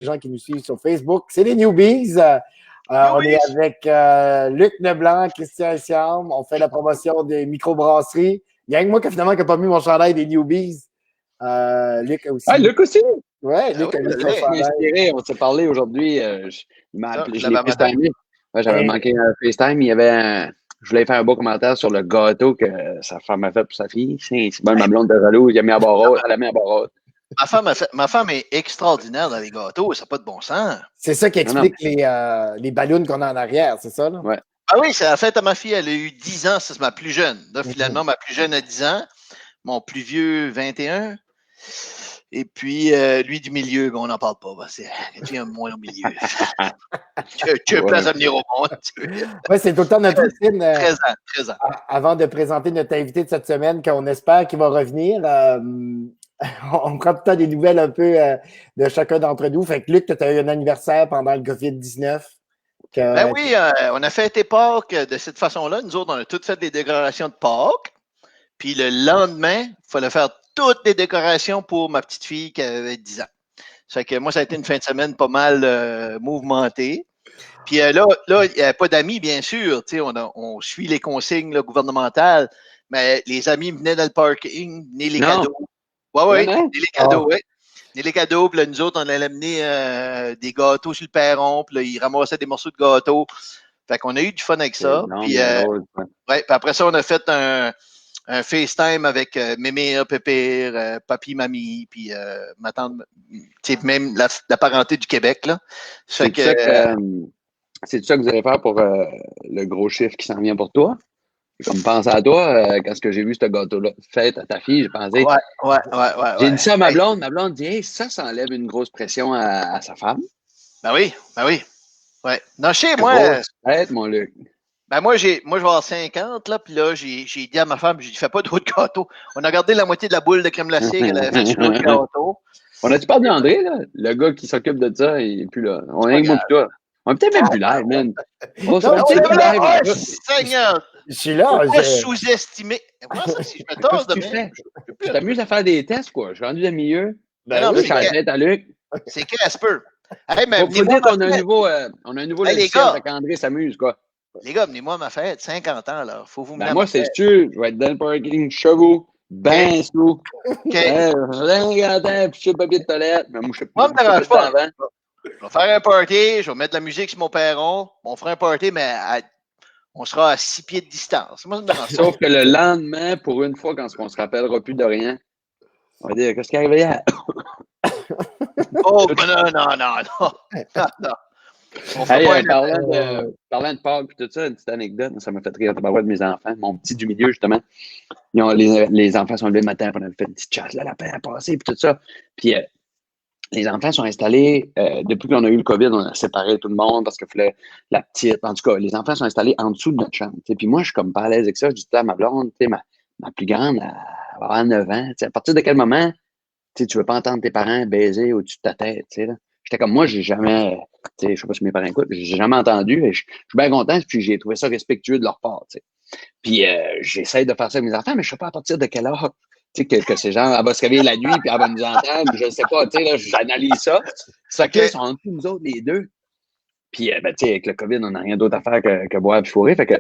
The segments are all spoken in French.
gens qui nous suivent sur Facebook. C'est les Newbies. On est avec Luc Leblanc, Christian Siam. On fait la promotion des microbrasseries. Il y a que moi qui finalement n'a pas mis mon chandail des Newbies. Luc aussi. Ah, Luc aussi? Oui, Luc a mis son chandail. Inspiré, on s'est parlé aujourd'hui. Je l'ai FaceTimé. Ouais, j'avais manqué un FaceTime. Il y avait je voulais faire un beau commentaire sur le gâteau que sa femme a fait pour sa fille. C'est bon, ma blonde de jalouse. Elle a mis à barreau. Elle a mis à barreau. Ma femme est extraordinaire dans les gâteaux, ça n'a pas de bon sens. C'est ça qui explique les ballons qu'on a en arrière, c'est ça? Là? Ouais. Ah oui, c'est la fête à ma fille, elle a eu 10 ans, ça c'est ma plus jeune. Là, finalement, ma plus jeune a 10 ans, mon plus vieux, 21. Et puis, lui du milieu, on n'en parle pas. Tu es moins au milieu. tu as place à venir au monde. Oui, c'est tout le temps notre routine. 13 ans. Avant de présenter notre invité de cette semaine, qu'on espère qu'il va revenir, on prend tout le temps des nouvelles un peu de chacun d'entre nous. Fait que Luc, tu as eu un anniversaire pendant le COVID-19. Ben oui, on a fêté Pâques de cette façon-là. Nous autres, on a toutes fait des décorations de Pâques. Puis le lendemain, il fallait faire toutes les décorations pour ma petite fille qui avait 10 ans. Ça fait que moi, ça a été une fin de semaine pas mal mouvementée. Puis là, il n'y avait pas d'amis, bien sûr. On suit les consignes là, gouvernementales, mais les amis venaient dans le parking, venaient les cadeaux. Oui, venaient les cadeaux, oui. Venaient les cadeaux, puis là, nous autres, on allait amener des gâteaux sur le perron, puis là, ils ramassaient des morceaux de gâteaux. Fait qu'on a eu du fun avec ça. Puis après ça, on a fait un FaceTime avec Mémé, Pépère, Papy, Mamie, puis ma tante, même la parenté du Québec. Là. C'est ça que vous allez faire pour le gros chiffre qui s'en vient pour toi? Comme pense à toi, quand que j'ai vu ce gâteau-là fait à ta fille, j'ai pensé. Ouais. J'ai dit ça à ma blonde. Ma blonde dit, hey, ça enlève une grosse pression à sa femme. Ben oui. Ouais. Non, chez moi. Peut-être, mon Luc. Ben moi, je vais avoir 50, là, puis là, j'ai dit à ma femme, j'ai dit, fais pas d'autres gâteaux. On a gardé la moitié de la boule de crème glacée qu'elle avait fait sur l'autre gâteau. On a-tu parlé d'André, là? Le gars qui s'occupe de ça, il n'est plus là. On est avec moi plus toi. On est peut-être même plus live, man. On est peut-être plus live. Seigneur! Je suis là. Pas sous-estimé. Moi, ça, si je me torse de même. Tu t'amuses à faire des tests, quoi. Je suis rendu de milieu. Ben non, je suis à la tête à Luc. C'est Casper. Hey, mais faut dire qu'on a un nouveau logiciel, fait qu'André s'amuse, quoi. Les gars, venez-moi à ma fête, 50 ans, là. Faut vous mener moi, c'est sûr, je vais être dans le parking, chevaux, ben sous. OK. 50 ans, puis je suis papier de toilette. Mais moi, je sais pas. Moi, me dérange pas. Je vais faire un party, je vais mettre de la musique sur mon perron. On fera un party, mais on sera à 6 pieds de distance. Moi, ça me dérange pas. Sauf que le lendemain, pour une fois, quand on se rappellera plus de rien, on va dire, qu'est-ce qui est arrivé hier? Oh, non. Parlant de Pâques et tout ça, une petite anecdote, ça m'a fait rire de mes enfants. Mon petit du milieu, justement. Les enfants sont levés le matin, on avait fait une petite chasse, là, lapin à passer, puis tout ça. Puis les enfants sont installés, depuis qu'on a eu le COVID, on a séparé tout le monde parce que la petite, en tout cas, les enfants sont installés en dessous de notre chambre. Puis moi, je suis comme pas à l'aise avec ça. Je dis à ma blonde, ma plus grande, elle va avoir 9 ans. À partir de quel moment tu veux pas entendre tes parents baiser au-dessus de ta tête? Là? J'étais comme moi, j'ai jamais, je sais pas si mes parents écoutent, j'ai jamais entendu. Et je suis bien content, puis j'ai trouvé ça respectueux de leur part. Puis j'essaie de faire ça avec mes enfants, mais je sais pas à partir de quelle heure. Que ces gens, elle va se réveiller la nuit, puis elle va nous entendre, je sais pas, là, j'analyse ça. Ça fait que là, ils sont entre nous autres, les deux. Puis, avec le COVID, on n'a rien d'autre à faire que boire et fourrer. Fait que,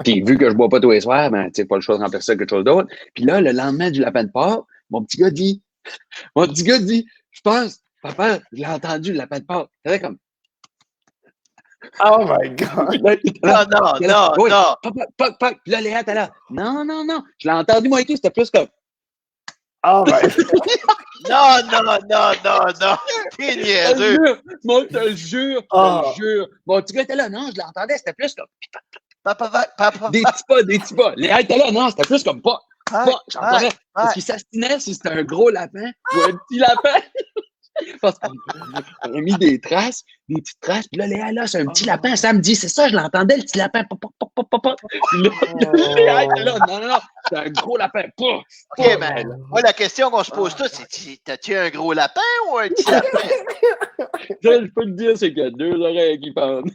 puis, vu que je bois pas tous les soirs, pas le choix de remplacer ça quelque chose d'autre. Puis là, le lendemain du lapin de Pâques, mon petit gars dit, je pense, papa, je l'ai entendu, le lapin de Pâques. C'était comme, oh my God! Non. Papa. Puis là, Léa, t'es là. Non. Je l'ai entendu, moi et tout, c'était plus comme. Oh my God! Non. T'es niaiseux. Moi, je te le jure. Mon petit gars était là. Non, je l'entendais, c'était plus comme. Papa. Des petits pas. Léa était là. Non, c'était plus comme pas. J'entendais. Parce qu'il s'astinait si c'était un gros lapin ou un petit lapin. Parce qu'on a mis des petites traces. Puis là, Léa, c'est un petit lapin. Ça me dit, c'est ça, je l'entendais, le petit lapin. Puis là, Léa était là. Non, c'est un gros lapin. OK, mais moi, la question qu'on se pose tous, c'est t'as-tu un gros lapin ou un petit lapin? Je peux te dire, c'est qu'il y a 2 oreilles qui pendent.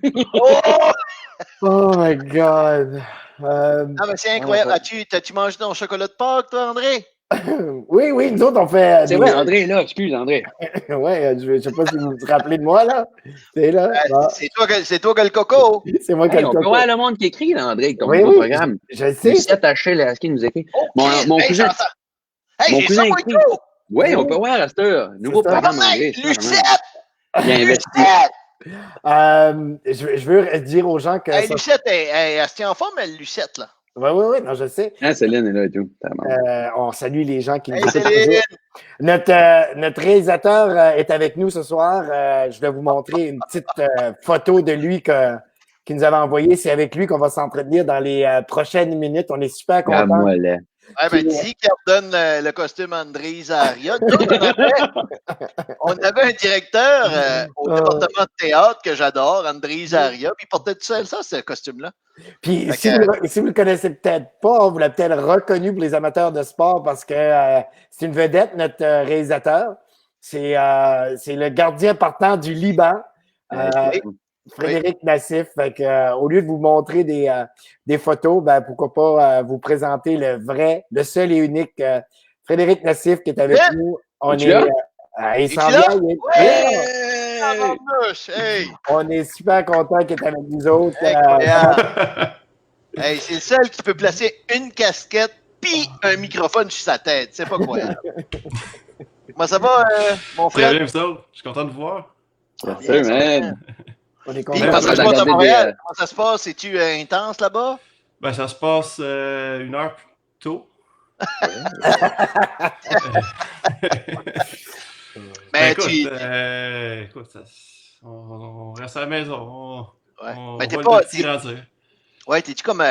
Oh my God! Ah, mais c'est incroyable. T'as-tu mangé ton chocolat de Pâques, toi, André? Oui, nous autres, on fait. C'est vrai, André est là. Excuse, André. Ouais, je sais pas si vous vous rappelez de moi, là. C'est là. Bon, C'est toi qui as le coco. c'est moi qui ai Hey, le on peut coco. voir le monde qui écrit, là, André, avec ton Oui, nouveau oui, programme. je le sais. Lucette Haché, Lasky nous écrit. Oh, Mon hey, cousin. j'entends. Hey, Mon j'ai cousin ça, moi, écrit. tout. Oui, on peut voir à cette heure. Nouveau C'est ça. programme, André. Lucette! Il a investi. Lucette! Je veux dire aux gens que. Hey, Lucette, elle se tient en forme, elle, Lucette, là. Oui, non, je sais. Ah, Céline est là et tout. On salue les gens qui nous Hey, écoutent Céline! toujours. Notre réalisateur est avec nous ce soir. Je vais vous montrer une petite photo de lui qu'il nous avait envoyée. C'est avec lui qu'on va s'entretenir dans les prochaines minutes. On est super contents. Moi, là. Ouais, ben, dis qu'elle redonne le costume André Zaria. Nous autres, on avait un directeur au département de théâtre que j'adore, André Zaria, puis il portait tout seul ça, ce costume-là. Puis Fait si vous le connaissez peut-être pas, vous l'avez peut-être reconnu pour les amateurs de sport parce que c'est une vedette, notre réalisateur. C'est le gardien partant du Liban. Frédéric Nassif. Fait que, au lieu de vous montrer des photos, ben, pourquoi pas vous présenter le seul et unique Frédéric Nassif qui est avec nous. On est, il s'en vient. On est super content qu'il est avec nous autres. Hey, c'est le seul qui peut placer une casquette puis un microphone sur sa tête. C'est pas quoi. Comment ça va, mon frère? Très bien, vous autres. Je suis content de vous voir. Merci, man. On est Puis, content. comment ça se passe à Montréal? Comment ça se passe? Es-tu intense là-bas? Ben, ça se passe 1 heure plus tôt. Ben, écoute, on reste à la maison. On mais t'es voit pas. le petit grandir. Ouais, t'es-tu comme.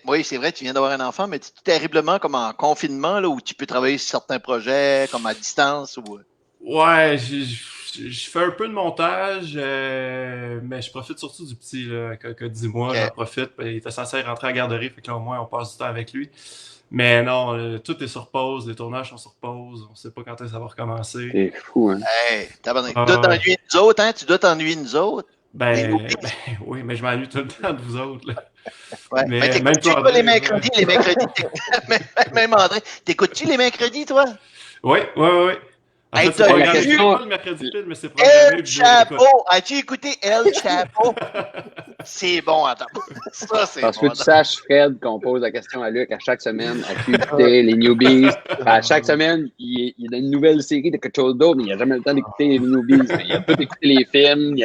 Oui, c'est vrai, tu viens d'avoir un enfant, mais t'es-tu terriblement comme en confinement, là, où tu peux travailler sur certains projets, comme à distance ou. Ouais, je fais un peu de montage, mais je profite surtout du petit, là, que 10 mois, Ok. j'en profite. Il était censé rentrer à la garderie, fait que là, au moins, on passe du temps avec lui. Mais non, tout est sur pause, les tournages sont sur pause, on sait pas quand est-ce que ça va recommencer. C'est fou, hein? Hey, tu dois t'ennuyer de nous autres, hein? Tu dois t'ennuyer de nous autres. Ben, oui, mais je m'ennuie tout le temps de vous autres, là. Ouais. Mais Mais t'écoutes-tu même toi, pas les André, mercredis? Les mercredis, même André, t'écoutes-tu les mercredis, toi? Oui. En Hey, fait, c'est t'as programmé vu? pas le mercredi pile, mais c'est programmé. El Chapo! As-tu écouté El Chapo? C'est bon, attends. Ça, c'est Parce bon. que tu saches, Fred, qu'on pose la question à Luc à chaque semaine, as-tu écouté les Newbies? À chaque semaine, il a une nouvelle série de quelque chose d'autre, mais il n'a jamais le temps d'écouter les Newbies. Il a tout écouté les films.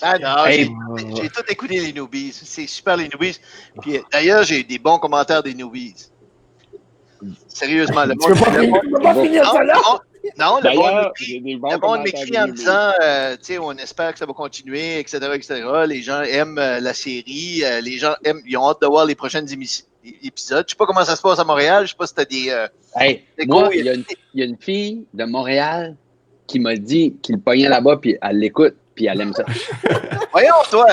Ah non, Hey. j'ai tout écouté les Newbies. C'est super, les Newbies. Puis d'ailleurs, j'ai des bons commentaires des Newbies. Sérieusement, le monde. Tu peux pas finir ça là? Non, le D'ailleurs, monde j'ai des bons le monde commentaires m'écrit des en me Newbies. disant, tu sais, on espère que ça va continuer, etc., etc. Les gens aiment la série. Les gens ils ont hâte de voir les prochaines épisodes. Je sais pas comment ça se passe à Montréal. Je sais pas si t'as des. Hey, moi, il y a une fille de Montréal qui m'a dit qu'il pognait là-bas, puis elle l'écoute, puis elle aime ça. Voyons, toi!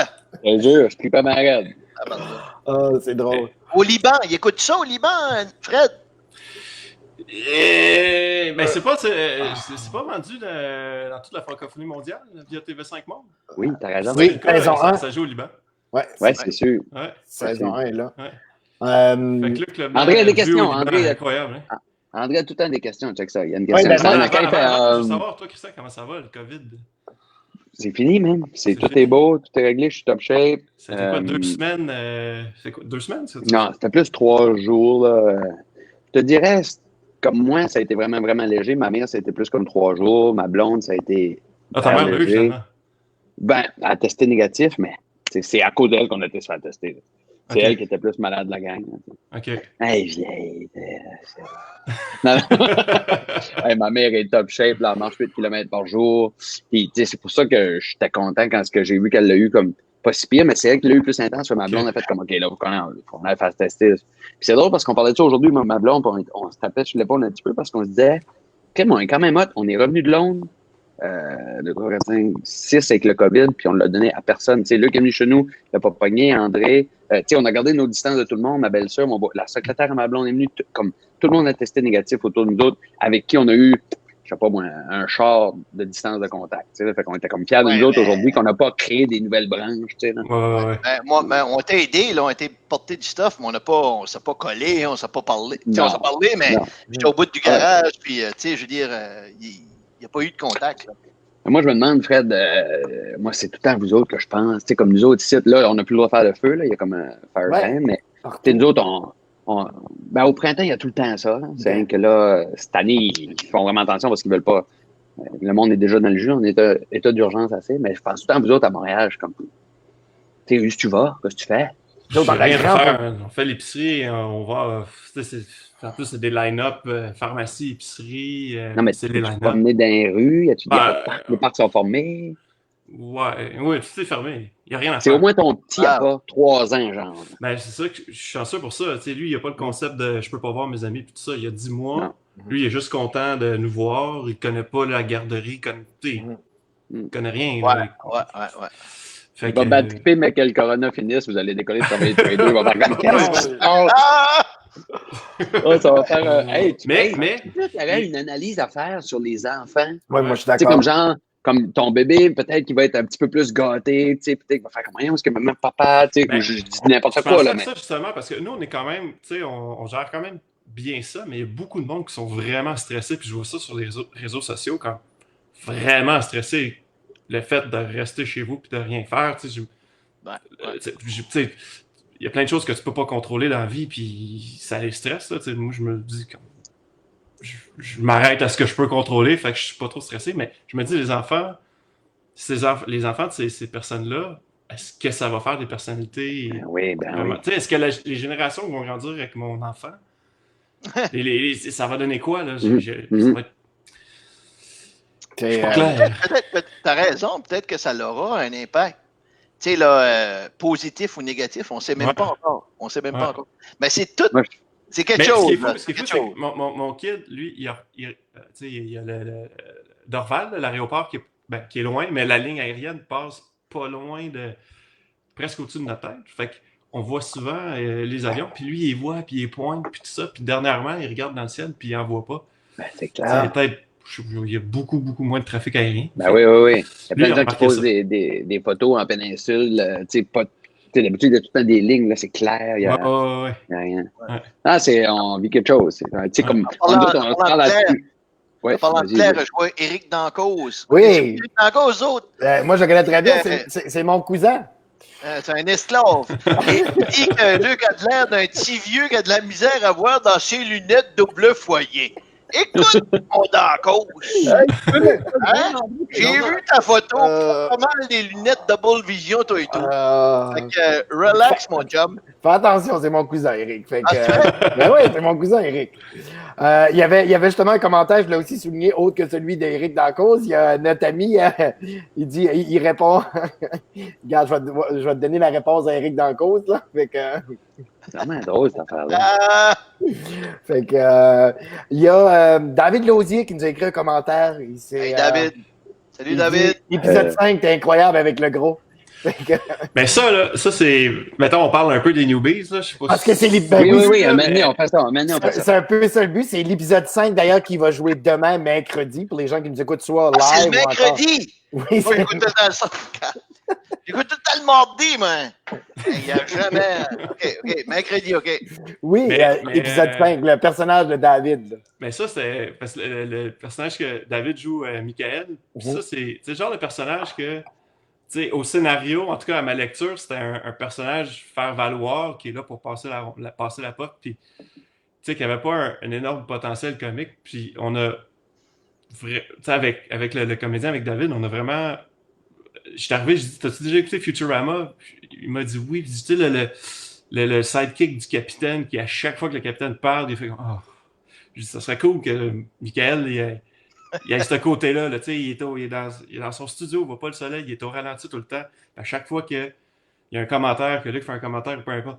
Je te jure, je suis pas malade. Oh, c'est drôle. Au Liban, il écoute ça au Liban, Fred? Ben, c'est pas vendu dans toute la francophonie mondiale via TV5 Monde. Oui, t'as raison. Oui, saison 1. Ça joue au Liban. Ouais, c'est sûr. Ouais. saison 1 est là. Ouais. Euh, Fait que là, André a des vue questions. au Liban, André, incroyable. Hein? André a tout le temps des questions. Check ça. Il y a une Ouais, question. ben, Je veux savoir, toi, Christian, comment ça va, le COVID? C'est fini, man. C'est Tout fini. est beau, tout est réglé, je suis top shape. C'était quoi, 2 semaines? C'est quoi, 2 semaines? Non, c'était plus 3 jours. Là. Je te dirais, comme moi, ça a été vraiment, vraiment léger. Ma mère, ça a été plus comme 3 jours. Ma blonde, ça a été. Ah, ta mère l'a eu, finalement. Ben, elle a testé négatif, mais c'est à cause d'elle qu'on a été se faire tester. Là. C'est elle qui était plus malade de la gang. Là. OK. Hey, vieille. Non. Hey, ma mère est top shape, là, elle marche 8 km par jour. Puis, c'est pour ça que j'étais content quand j'ai vu qu'elle l'a eu comme pas si pire, mais c'est elle qui l'a eu plus intense. Ma blonde a fait comme, OK, là, on allait faire se tester. Puis c'est drôle parce qu'on parlait de ça aujourd'hui, ma blonde, on se tapait sur l'épaule un petit peu parce qu'on se disait, OK, on est quand même hot, on est revenu de Londres. 2, 3, 4, 5, 6 avec le COVID, puis on l'a donné à personne. T'sais, Luc est venu chez nous, il n'a pas pogné, André. On a gardé nos distances de tout le monde, ma belle-sœur, la secrétaire à ma blonde est venue, comme tout le monde a testé négatif autour de nous autres, avec qui on a eu, je sais pas moi, un char de distance de contact. Tu sais, fait qu'on était comme fiers de Ouais, nous autres mais- aujourd'hui qu'on n'a pas créé des nouvelles branches. Tu sais, là. Ouais. On t'a aidé, là, on a été porté du stuff, mais on s'est pas collé, on s'est pas parlé. Tu sais, on Non. s'est parlé, mais Non. j'étais au bout du garage, puis, tu sais, je veux dire, il n'y a pas eu de contact. Là. Moi, je me demande, Fred, moi, c'est tout le temps vous autres que je pense. Tu sais, comme nous autres ici, là, on n'a plus le droit de faire le feu, là, il y a comme un fire Ouais. ban, mais Partout. tu sais, nous autres, ben, au printemps, il y a tout le temps ça. Hein. C'est rien que là, cette année, ils font vraiment attention parce qu'ils veulent pas. Le monde est déjà dans le jus, on est état d'urgence assez, mais je pense tout le temps, vous autres, à Montréal, je suis comme. Tu sais, où tu vas, qu'est-ce que tu fais? Nous autres, dans J'ai la rien à grande- faire, man. On fait l'épicerie, on va. En plus, c'est des line-up pharmacie, épicerie. Non, mais c'est tu les peux te line-up. promener dans les rues, y a-tu des Ben, parcs? Les parcs sont formés. Ouais, tout est fermé. Il n'y a rien à C'est faire. au moins ton petit, il a pas 3 ans, genre. Ben, c'est ça que je suis chanceux pour ça. Tu sais, lui, il n'a pas le concept de je peux pas voir mes amis puis tout ça. Il y a 10 mois. Non. Lui, il est juste content de nous voir. Il connaît pas la garderie. Il connaît rien. là. Ouais. Fait Il va que, baptiser, mais que le corona finisse, vous allez décoller de travailler tous les deux. Il va faire comme qu'est-ce qui se passe? Ah! Oh, ça va faire. Hey, Mais- il y aurait une analyse à faire sur les enfants. Ouais, moi, je suis Tu sais, d'accord. comme genre, comme ton bébé, peut-être qu'il va être un petit peu plus gâté, tu sais, peut-être qu'il va faire comme rien, parce que maman, papa, tu sais, Ben, je dis n'importe je quoi, pensais là, à mais. ça justement parce que nous, on est quand même, tu sais, on gère quand même bien ça, mais il y a beaucoup de monde qui sont vraiment stressés. Puis je vois ça sur les réseaux sociaux quand vraiment stressés. Le fait de rester chez vous puis de rien faire, tu sais, tu sais, il y a plein de choses que tu peux pas contrôler dans la vie, puis ça les stresse. Là, tu sais. Moi, je me dis comme je m'arrête à ce que je peux contrôler, fait que je suis pas trop stressé. Mais je me dis les enfants de ces personnes-là, est-ce que ça va faire des personnalités Ben oui, ben vraiment? oui. Tu sais, est-ce que les générations qui vont grandir avec mon enfant, ça va donner quoi là? Ça va être C'est, pas clair. Peut-être que tu as raison, peut-être que ça aura un impact. Tu sais, là, positif ou négatif, on ne sait même pas encore. On sait même pas encore. Mais c'est tout. Moi, C'est quelque Mais chose. ce qui est fou, c'est que mon kid, lui, il y a le Dorval, l'aéroport qui est loin, mais la ligne aérienne passe pas loin de presque au-dessus de notre tête. Fait qu'on voit souvent les avions, puis lui, il voit, puis il pointe, puis tout ça. Puis dernièrement, il regarde dans le ciel, puis il en voit pas. ben, c'est Il y clair. a il y a beaucoup moins de trafic aérien. Ben oui. Il y a plein Lui, de gens qui remarquez posent ça. des photos en péninsule, tu sais, pas. Tu sais, d'habitude, il y a tout le temps des lignes, là, c'est clair, il y a Ouais. rien. Ouais. Ah, on vit quelque chose. Tu sais, comme. En On parlant parle de là-dessus. Ouais, En parlant de vas-y, Claire, vas-y. je vois Éric Dancause. Oui. Éric Dancause, autres, moi, je le connais très bien. C'est mon cousin. c'est un esclave. Et il dit que Luc a de l'air d'un petit vieux qui a de la misère à voir dans ses lunettes double foyer. Écoute, mon Dancause. Hein? J'ai vu ta photo. Pas mal des lunettes double vision, toi et tout. Fait que, relax, mon chum. Fais attention, c'est mon cousin, Eric. Fait que, ben oui, c'est mon cousin, Eric. Il y avait justement un commentaire, je l'ai aussi souligné, autre que celui d'Éric Dancause. Il y a notre ami, il dit, il répond, regarde, je vais te donner la réponse à Éric Dancause, là. Fait que, C'est vraiment drôle, cette affaire-là. Ah, fait que, il y a David Lausier qui nous a écrit un commentaire. hey, David. Salut, David. Épisode 5, t'es incroyable avec le gros. Fait que, Mais ça c'est. Mettons, on parle un peu des newbies, là. Je sais pas parce si- que c'est les. ben Oui, ça, un mais- moment donné, on fait ça. C'est un peu ça le but. C'est l'épisode 5 d'ailleurs qui va jouer demain, mercredi, pour les gens qui nous écoutent soit live. C'est le ou encore- mercredi. Oui, Moi, c'est j'écoute tout le temps le son. J'écoute tout le temps le mardi, man. Il n'y a jamais. OK, mercredi, OK. oui, Mais- épisode 5, le personnage de David. là. Mais ça, c'est. Parce que le personnage que David joue, Michael, puis ça, c'est le genre de personnage que. Tu sais, au scénario, en tout cas à ma lecture, c'était un personnage faire valoir qui est là pour passer la porte, puis tu sais, qui n'avait pas un énorme potentiel comique. Puis on a. Tu sais, avec le comédien, avec David, on a vraiment. Je suis arrivé, je dis, t'as-tu déjà écouté Futurama? Il m'a dit oui. Puis tu sais, le sidekick du capitaine qui, à chaque fois que le capitaine parle, il fait comme. Oh. Je dis, ça serait cool que Michael, il ait ce côté-là. Là, tu sais, il est dans son studio, il ne voit pas le soleil, il est au ralenti tout le temps. À chaque fois qu'il y a un commentaire, que Luc fait un commentaire, ou peu importe.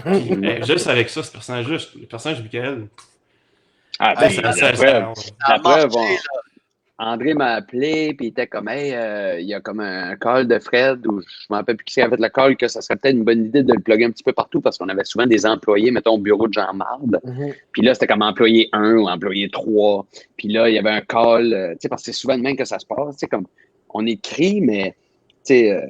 Puis, juste avec ça, ce personnage-là, le personnage de Michael. Ah, Ben, ben, ça- la ça- preuve. Ça a La preuve, marché, là. André m'a appelé, puis il était comme, hey, il y a comme un call de Fred, ou je me rappelle plus qui avait fait le call, que ça serait peut-être une bonne idée de le plugger un petit peu partout, parce qu'on avait souvent des employés, mettons, au bureau de Jean Marde. Puis là, c'était comme employé 1 ou employé 3. Puis là, il y avait un call, tu sais, parce que c'est souvent de même que ça se passe, tu sais, comme, on écrit, mais, tu sais,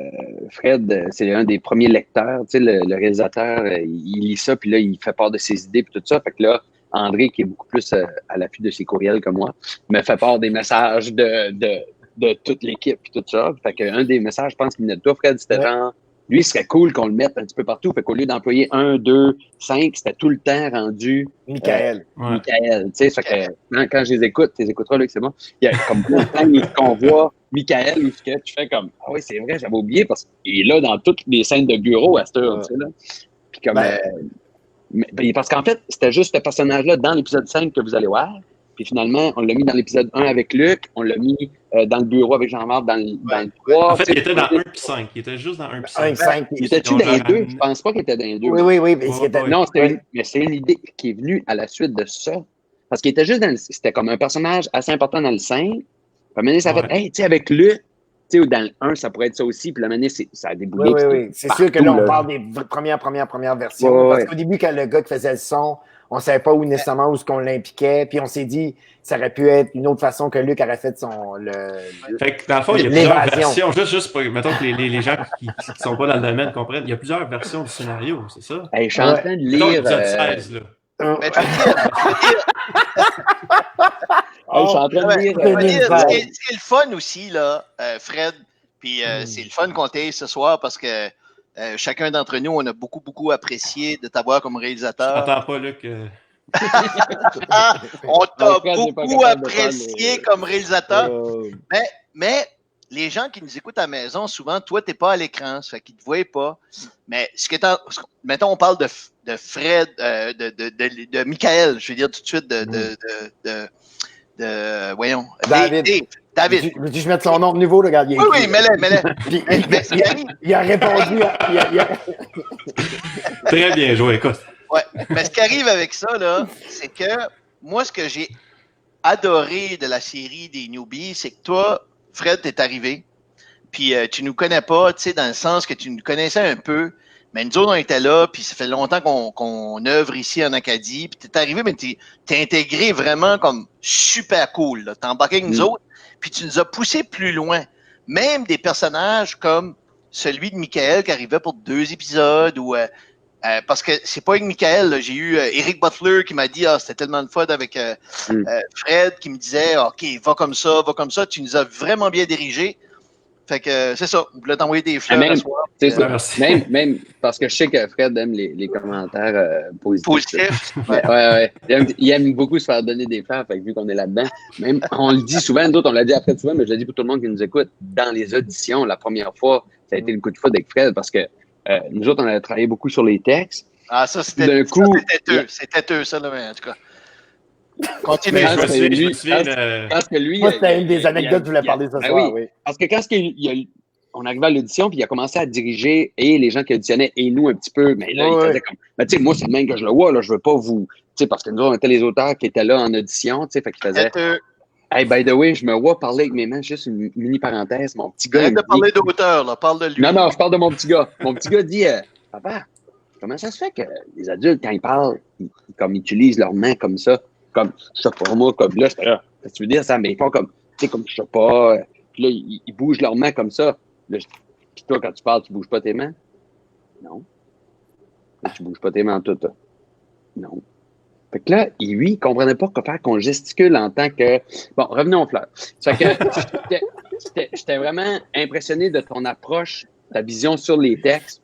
Fred, c'est un des premiers lecteurs, tu sais, le réalisateur, il lit ça, puis là, il fait part de ses idées, puis tout ça. Fait que là, André, qui est beaucoup plus à l'affût de ses courriels que moi, me fait part des messages de toute l'équipe et tout ça. Fait qu'un des messages, je pense qu'il venait de toi, Fred, c'était genre, lui, il serait cool qu'on le mette un petit peu partout. Fait qu'au lieu d'employer 1, 2, 5, c'était tout le temps rendu Michael. Michael. Tu sais, fait que quand je les écoute, tu les écouteras, là, que c'est bon. Il y a comme plein de temps qu'on voit Michael ou ce que tu fais comme, ah oui, c'est vrai, j'avais oublié parce qu'il est là dans toutes les scènes de bureau à cette heure, tu sais, là. Puis comme, parce qu'en fait, c'était juste ce personnage-là dans l'épisode 5 que vous allez voir. Puis finalement, on l'a mis dans l'épisode 1 avec Luc, on l'a mis dans le bureau avec Jean-Marc dans le 3. En fait, il était dans 1 puis 5. Il était juste dans 1 puis 5. 5. Il était-tu dans les deux? Je pense pas qu'il était dans les deux. Oui. Non, mais c'est l'idée qui est venue à la suite de ça. Parce qu'il était juste c'était comme un personnage assez important dans le 5. Puis à un moment donné, ça a fait, hey, tu sais, avec Luc, tu sais, dans le 1, ça pourrait être ça aussi. Puis à un moment donné, ça a déboulé. Oui. C'est sûr que là, on parle des premières versions. Parce qu'au début, quand le gars qui faisait le son, on ne savait pas où nécessairement où ce qu'on l'impliquait. Puis on s'est dit, ça aurait pu être une autre façon que Luc aurait fait fait que dans le fond, il y a plusieurs versions. Juste pour, mettons que les gens qui ne sont pas dans le domaine comprennent, il y a plusieurs versions du scénario, c'est ça? Hey, je suis en train de lire. L'épisode 16, là. Mais je veux dire, ce qui est le fun aussi, là, Fred, puis c'est le fun qu'on t'ait ce soir parce que chacun d'entre nous, on a beaucoup, beaucoup apprécié de t'avoir comme réalisateur. Je t'entends pas, Luc. On t'a beaucoup apprécié comme réalisateur. Mais les gens qui nous écoutent à la maison, souvent, toi, tu n'es pas à l'écran, ça fait qu'ils ne te voient pas. Mais mettons, on parle de Fred, de Michael, je veux dire tout de suite voyons. David. Je mets son nom de nouveau, le gars. Oui, mets-le. Il a répondu. Très bien joué, écoute. Ouais, mais ce qui arrive avec ça, là, c'est que moi, ce que j'ai adoré de la série des Newbies, c'est que toi, Fred, t'es arrivé, puis tu nous connais pas, tu sais, dans le sens que tu nous connaissais un peu, mais nous autres, on était là, puis ça fait longtemps qu'on œuvre ici en Acadie, puis t'es arrivé, mais t'es intégré vraiment comme super cool, là. T'es embarqué avec nous autres, puis tu nous as poussé plus loin. Même des personnages comme celui de Michael qui arrivait pour 2 épisodes, ou parce que c'est pas avec Michael, là. J'ai eu Eric Butler qui m'a dit c'était tellement de fun avec Fred qui me disait OK, va comme ça. Tu nous as vraiment bien dirigés. Fait que c'est ça. On voulait t'envoyer des fleurs à soir. C'est ça. Même parce que je sais que Fred aime les commentaires positifs. Ouais. Il aime beaucoup se faire donner des fleurs, fait que vu qu'on est là-dedans. Même on le dit souvent, d'autres on l'a dit après souvent, mais je le dis pour tout le monde qui nous écoute. Dans les auditions, la première fois, ça a été le coup de foudre avec Fred parce que nous autres, on avait travaillé beaucoup sur les textes. Ah, ça, c'était têteux. C'était têteux, ça, là, mais en tout cas. Continue. Je me souviens parce que lui. Moi, c'était une des anecdotes que je voulais parler ce soir. Oui. Parce que quand on arrivait à l'audition, puis il a commencé à diriger et les gens qui auditionnaient et nous un petit peu. Mais là, il faisait comme. Mais tu sais, moi, c'est le même que je le vois, là. Je veux pas vous. Tu sais, parce que nous, on était les auteurs qui étaient là en audition, tu sais, fait qu'il faisait. Hey, by the way, je me vois parler avec mes mains, juste une mini parenthèse. Mon petit gars. Arrête de parler d'auteur, là. Parle de lui. Non, je parle de mon petit gars. Mon petit gars dit Papa, comment ça se fait que les adultes, quand ils parlent, ils utilisent leurs mains comme ça? Comme, je sais pas, moi, comme là, j'étais là. Qu'est-ce que tu veux dire, ça? Mais ils font comme, tu sais, comme, je sais pas. Puis là, ils bougent leurs mains comme ça. Là, puis toi, quand tu parles, tu bouges pas tes mains? Non. Là, tu bouges pas tes mains en tout. Non. Fait que là, lui, il comprenait pas quoi faire qu'on gesticule en tant que... Bon, revenons aux fleurs. Fait que j'étais vraiment impressionné de ton approche, ta vision sur les textes.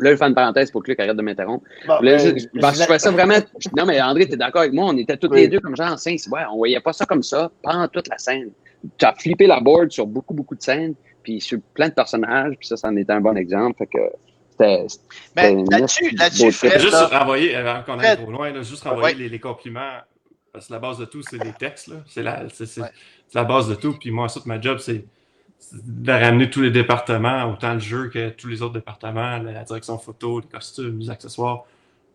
Là, je fais une parenthèse pour que Luc arrête de m'interrompre. Bon, je fais ça vraiment... Non, mais André, t'es d'accord avec moi? On était tous les deux comme genre en scène. Ouais, on voyait pas ça comme ça pendant toute la scène. Tu as flippé la board sur beaucoup, beaucoup de scènes, puis sur plein de personnages, puis ça en était un bon exemple. Fait que... Mais là-dessus, Fred, juste renvoyer, avant qu'on aille trop loin, juste renvoyer les compliments, parce que la base de tout, c'est les textes. Là. C'est la base de tout. Puis moi, ça, ma job, c'est de ramener tous les départements, autant le jeu que tous les autres départements, la direction photo, les costumes, les accessoires,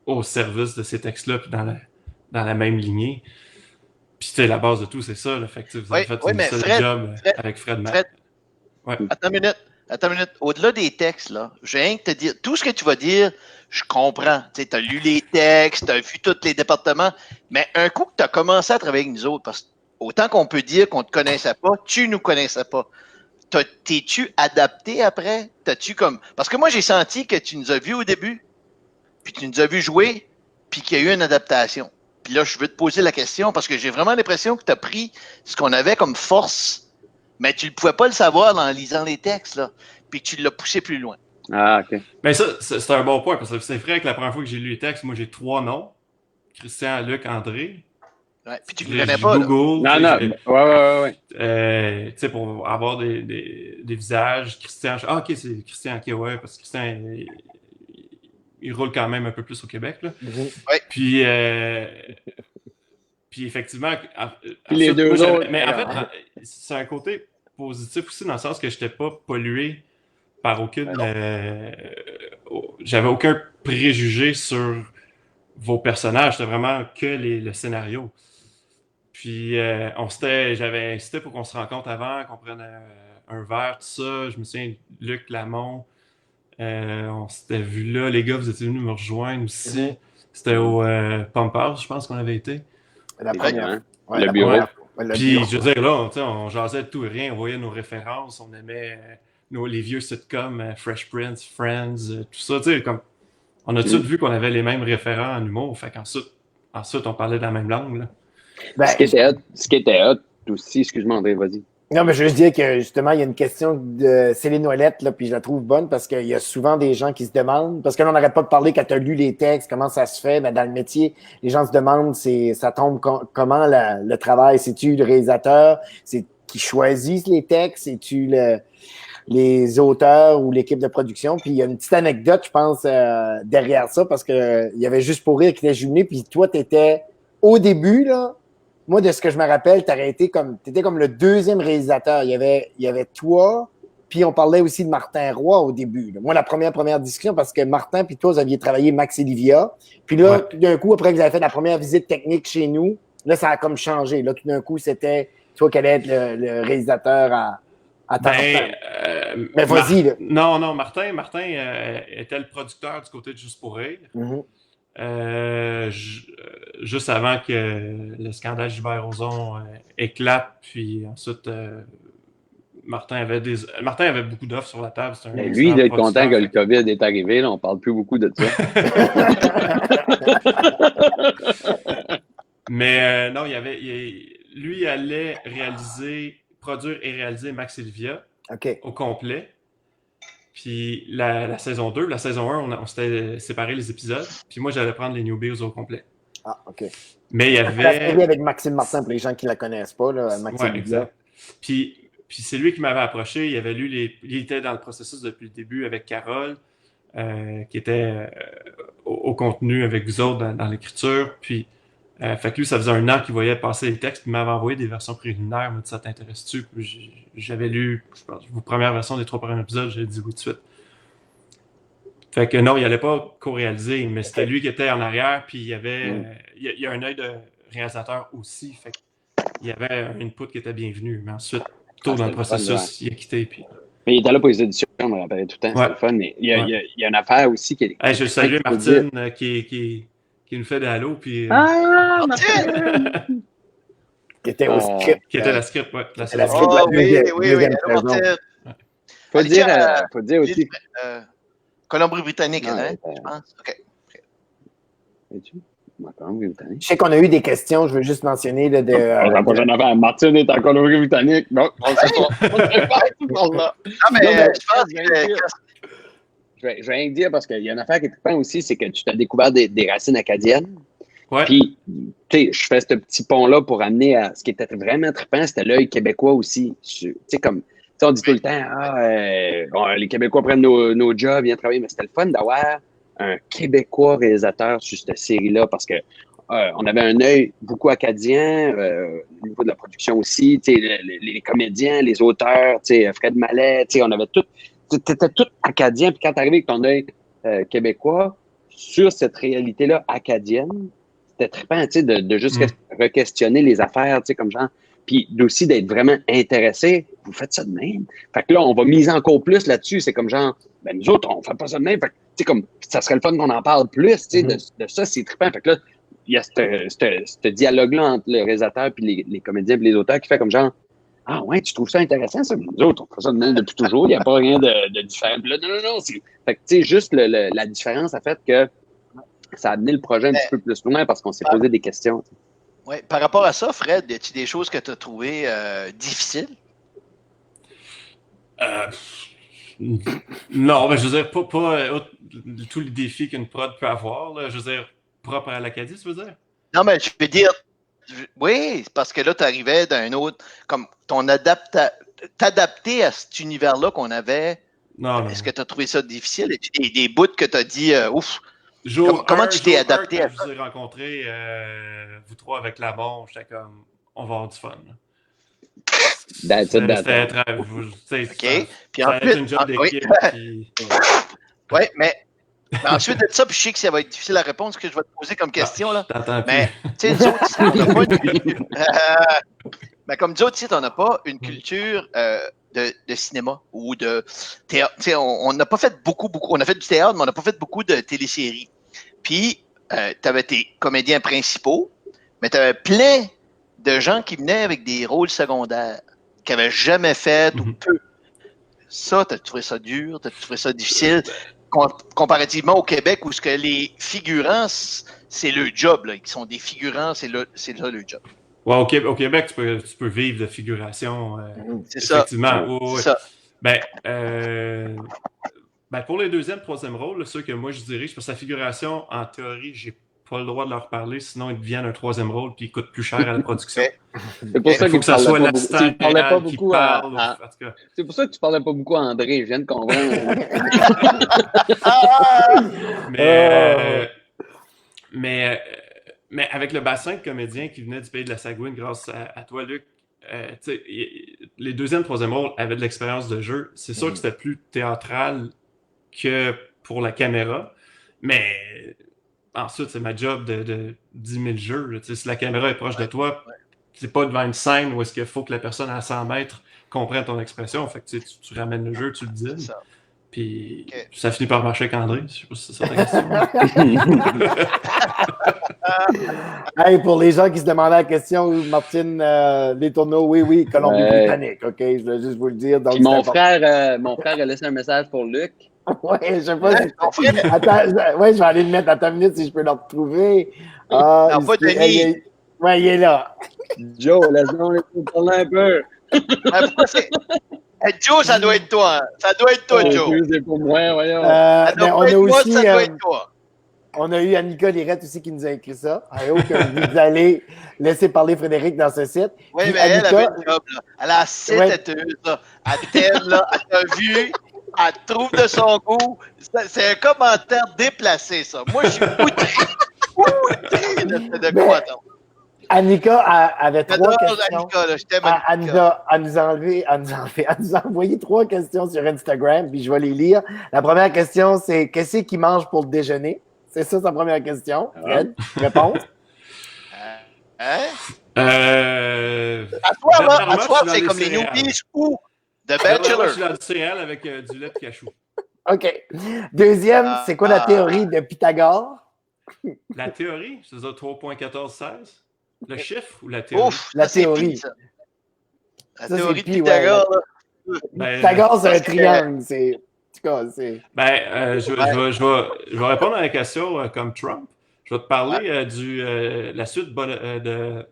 au service de ces textes-là, puis dans la même lignée. Puis, tu sais, la base de tout, c'est ça. Là. Fait que vous avez fait Oui, une mais solide job avec Fred Mac. Ouais. Attends une minute. Au-delà des textes, là, je viens de te dire, tout ce que tu vas dire, je comprends. Tu as lu les textes, tu as vu tous les départements, mais un coup que tu as commencé à travailler avec nous autres, parce que autant qu'on peut dire qu'on ne te connaissait pas, tu nous connaissais pas. T'es-tu adapté après? T'as-tu comme. Parce que moi, j'ai senti que tu nous as vus au début, puis tu nous as vus jouer, puis qu'il y a eu une adaptation. Puis là, je veux te poser la question parce que j'ai vraiment l'impression que tu as pris ce qu'on avait comme force, mais tu ne pouvais pas le savoir en lisant les textes, là, puis que tu l'as poussé plus loin. Ah, OK. Mais ça, c'est un bon point, parce que c'est vrai que la première fois que j'ai lu les textes, moi, j'ai 3 noms. Christian, Luc, André. Ouais, puis tu ne Là, connais je pas, là. Non, Google. ouais. Tu sais, pour avoir des visages. Christian, OK, c'est Christian, OK, ouais, parce que Christian, il roule quand même un peu plus au Québec, là. Ouais. Puis effectivement, Puis les deux moi, autres. mais en fait, c'est un côté positif aussi, dans le sens que je n'étais pas pollué par aucune. J'avais aucun préjugé sur vos personnages, c'était vraiment que le scénario. Puis j'avais insisté pour qu'on se rencontre avant, qu'on prenne un verre, tout ça. Je me souviens, Luc Lamont, on s'était vu là. Les gars, vous étiez venus me rejoindre aussi. C'était au Pump House, je pense qu'on avait été. La première. Ouais, Le bureau. Puis, je veux dire, là, on jasait de tout et rien, on voyait nos références, on aimait les vieux sitcoms, Fresh Prince, Friends, tout ça, tu sais, comme, on a tout vu qu'on avait les mêmes référents en humour, fait qu'ensuite, on parlait de la même langue, là. Ben, Ce qui était hot aussi, excuse-moi André, vas-y. non, mais je veux dire que justement, il y a une question de Céline Ouellette, là, puis je la trouve bonne parce qu'il y a souvent des gens qui se demandent, parce que là, on n'arrête pas de parler quand tu as lu les textes, comment ça se fait, mais dans le métier, les gens se demandent ça tombe comment le travail, c'est-tu le réalisateur, c'est qui choisit les textes, c'est-tu les auteurs ou l'équipe de production, puis il y a une petite anecdote, je pense, derrière ça, parce que il y avait Juste pour rire qui était jumelé, puis toi, t'étais au début, là. Moi, de ce que je me rappelle, t'étais comme le deuxième réalisateur. Il y avait toi, puis on parlait aussi de Martin Roy au début. Là. Moi, la première discussion, parce que Martin puis toi, vous aviez travaillé Max et Livia. Puis là, tout d'un coup, après que vous avez fait la première visite technique chez nous, là, ça a comme changé. Là, tout d'un coup, c'était toi qui allais être le réalisateur à temps plein. Mais vas-y, là. Non, Martin était le producteur du côté de Juste pour rire. Mm-hmm. Juste avant que le scandale Gilbert Rozon éclate, puis ensuite Martin avait beaucoup d'offres sur la table. Lui, il doit être content que le COVID est arrivé, là, on parle plus beaucoup de ça. Mais non, lui allait produire et réaliser Max et Livia au complet. Puis la saison 2, la saison 1, on s'était séparé les épisodes. Puis moi, j'allais prendre les Newbies au complet. Ah, OK. Mais il y avait... La série avec Maxime Martin, pour les gens qui ne la connaissent pas, là, Maxime exact. Puis c'est lui qui m'avait approché. Il avait lu il était dans le processus depuis le début avec Carole, qui était au contenu avec vous autres dans l'écriture. Puis fait que lui, ça faisait 1 an qu'il voyait passer les textes. Il m'avait envoyé des versions préliminaires. Il m'a dit, ça t'intéresse-tu? J'avais lu, je pense, vos premières versions des 3 premiers épisodes. J'ai dit oui tout de suite. Fait que non, il n'allait pas co-réaliser, mais c'était lui qui était en arrière. Puis il y avait il y a un œil de réalisateur aussi. Fait qu'il y avait un input qui était bienvenu. Mais ensuite, tôt dans le processus, il a quitté. Puis... Mais il était là pour les éditions, on me rappelait tout le temps. C'était le fun. Mais il y a une affaire aussi qui est. Je salue Martine qui nous fait des halos. Puis, Martine! Qui était au script. Qui était la script, oui. La script, oui. Faut dire aussi. Colombie-Britannique, je pense. OK. Je sais qu'on a eu des questions, je veux juste mentionner. Martine est en Colombie-Britannique. Non, on sait pas. Je vais rien dire parce qu'il y a une affaire qui est trippante aussi, c'est que tu t'as découvert des racines acadiennes. Ouais. Puis, tu sais, je fais ce petit pont-là pour amener à ce qui était vraiment trippant, c'était l'œil québécois aussi. Tu sais, comme, on dit tout le temps, les Québécois prennent nos jobs, viennent travailler, mais c'était le fun d'avoir un Québécois réalisateur sur cette série-là parce que on avait un œil beaucoup acadien au niveau de la production aussi, tu sais, les comédiens, les auteurs, tu sais, Fred Mallet, tu sais, on avait tout, t'étais tout acadien, puis quand t'arrivais avec ton œil québécois sur cette réalité-là acadienne, c'était trippant, tu sais, de juste re-questionner les affaires, tu sais, comme genre, puis aussi d'être vraiment intéressé. Vous faites ça de même. Fait que là, on va miser encore plus là-dessus. C'est comme genre, ben nous autres, on fait pas ça de même. Fait que, tu sais, comme, ça serait le fun qu'on en parle plus, tu sais, de ça, c'est trippant. Fait que là, il y a ce dialogue-là entre le réalisateur puis les comédiens puis les auteurs qui fait comme genre, ah ouais, tu trouves ça intéressant, ça? Nous autres, on fait ça de même depuis toujours. Il n'y a pas rien de différent. Puis là, non. Fait que, tu sais, juste la différence a fait que ça a amené le projet un petit peu plus loin parce qu'on s'est posé des questions. Oui. Par rapport à ça, Fred, y a-t-il des choses que tu as trouvées difficiles? Non, ben, je veux dire, pas tous les défis qu'une prod peut avoir, là, je veux dire, propre à l'Acadie, tu veux dire? Non, mais je veux dire, oui, parce que là, tu arrivais d'un autre, comme t'adapter à cet univers-là qu'on avait. Non. Est-ce que tu as trouvé ça difficile? Et des bouts que tu as dit, ouf. Comment tu t'es adapté à ça? Je vous ai rencontré, vous trois avec Lamont, j'étais comme, on va avoir du fun. C'était très. OK. Puis ça a ensuite, été une job d'équipe. Oui, mais ensuite de ça, puis je sais que ça va être difficile à répondre, ce que je vais te poser comme question. Là. Mais, tu sais, nous autres, ici, on n'a pas une culture. Mais comme nous autres, ici, on n'a pas une culture de cinéma ou de théâtre. Tu sais, on n'a pas fait beaucoup. On a fait du théâtre, mais on n'a pas fait beaucoup de téléséries. Puis, tu avais tes comédiens principaux, mais tu avais plein de gens qui venaient avec des rôles secondaires, qui n'avaient jamais fait ou peu. Ça, tu as trouvé ça dur, tu as trouvé ça difficile, comparativement au Québec où ce que les figurants, c'est le job. Là. Ils sont des figurants, c'est ça le job. Ouais, au Québec, tu peux vivre de figuration. C'est effectivement. ça. Ben, pour les deuxième, troisième rôles, ceux que moi je dirige, parce que la figuration, en théorie, j'ai pas le droit de leur parler, sinon ils deviennent un troisième rôle puis ils coûtent plus cher à la production. C'est pour ça qu'il faut que ça soit l'assistant pas beaucoup parle. C'est pour ça que tu parlais pas beaucoup à André, je viens de comprendre. mais avec le bassin de comédiens qui venaient du pays de la Sagouine grâce à toi, Luc, les deuxième, troisième rôles avaient de l'expérience de jeu. C'est sûr que c'était plus théâtral que pour la caméra, mais ensuite, c'est ma job de 10 000 jeux. Là. Si la caméra est proche de toi, c'est pas devant une scène où est-ce qu'il faut que la personne à 100 mètres comprenne ton expression. Fait que tu ramènes le jeu, tu le dis. Puis ça finit par marcher avec André. Je sais pas si c'est ça ta question. Hey, pour les gens qui se demandaient la question, Martine Letourneau, oui, Colombie-Britannique, OK? Je voulais juste vous le dire. Donc, mon frère a laissé un message pour Luc. Oui, je sais pas si... Attends, je vais aller le mettre à ta minute si je peux le retrouver. Non, pas Denis. Oui, il est là. Joe, laisse-moi parler un peu. Joe, ça doit être toi. Ça doit être toi, Joe. C'est pour moi, voyons. Ça doit être toi. On a eu Annika Lirette aussi qui nous a écrit ça. I hope que vous allez laisser parler Frédéric dans ce site. Oui, mais elle avait une job, là. Elle a assez têteuse, là. Elle t'aime, là. Elle t'a vu. Elle te trouve de son goût. C'est un commentaire déplacé, ça. Moi, je suis outré. De quoi, donc? Annika avait trois questions. Annika, là, je t'aime, Elle nous a envoyé 3 questions sur Instagram, puis je vais les lire. La première question, c'est qu'est-ce qu'il mange pour le déjeuner? C'est ça sa première question. Fred, réponse? À soir, c'est comme les newbies ou The Bachelor. Je suis dans du céréal avec du lait de cachou. OK. Deuxième, c'est quoi la théorie de Pythagore? La théorie, c'est ça, 3.1416? Le chiffre ou la théorie? Ouf, la théorie. La théorie de Pythagore. Pythagore, c'est un triangle. Je vais répondre à la question comme Trump. Je vais te parler de la suite de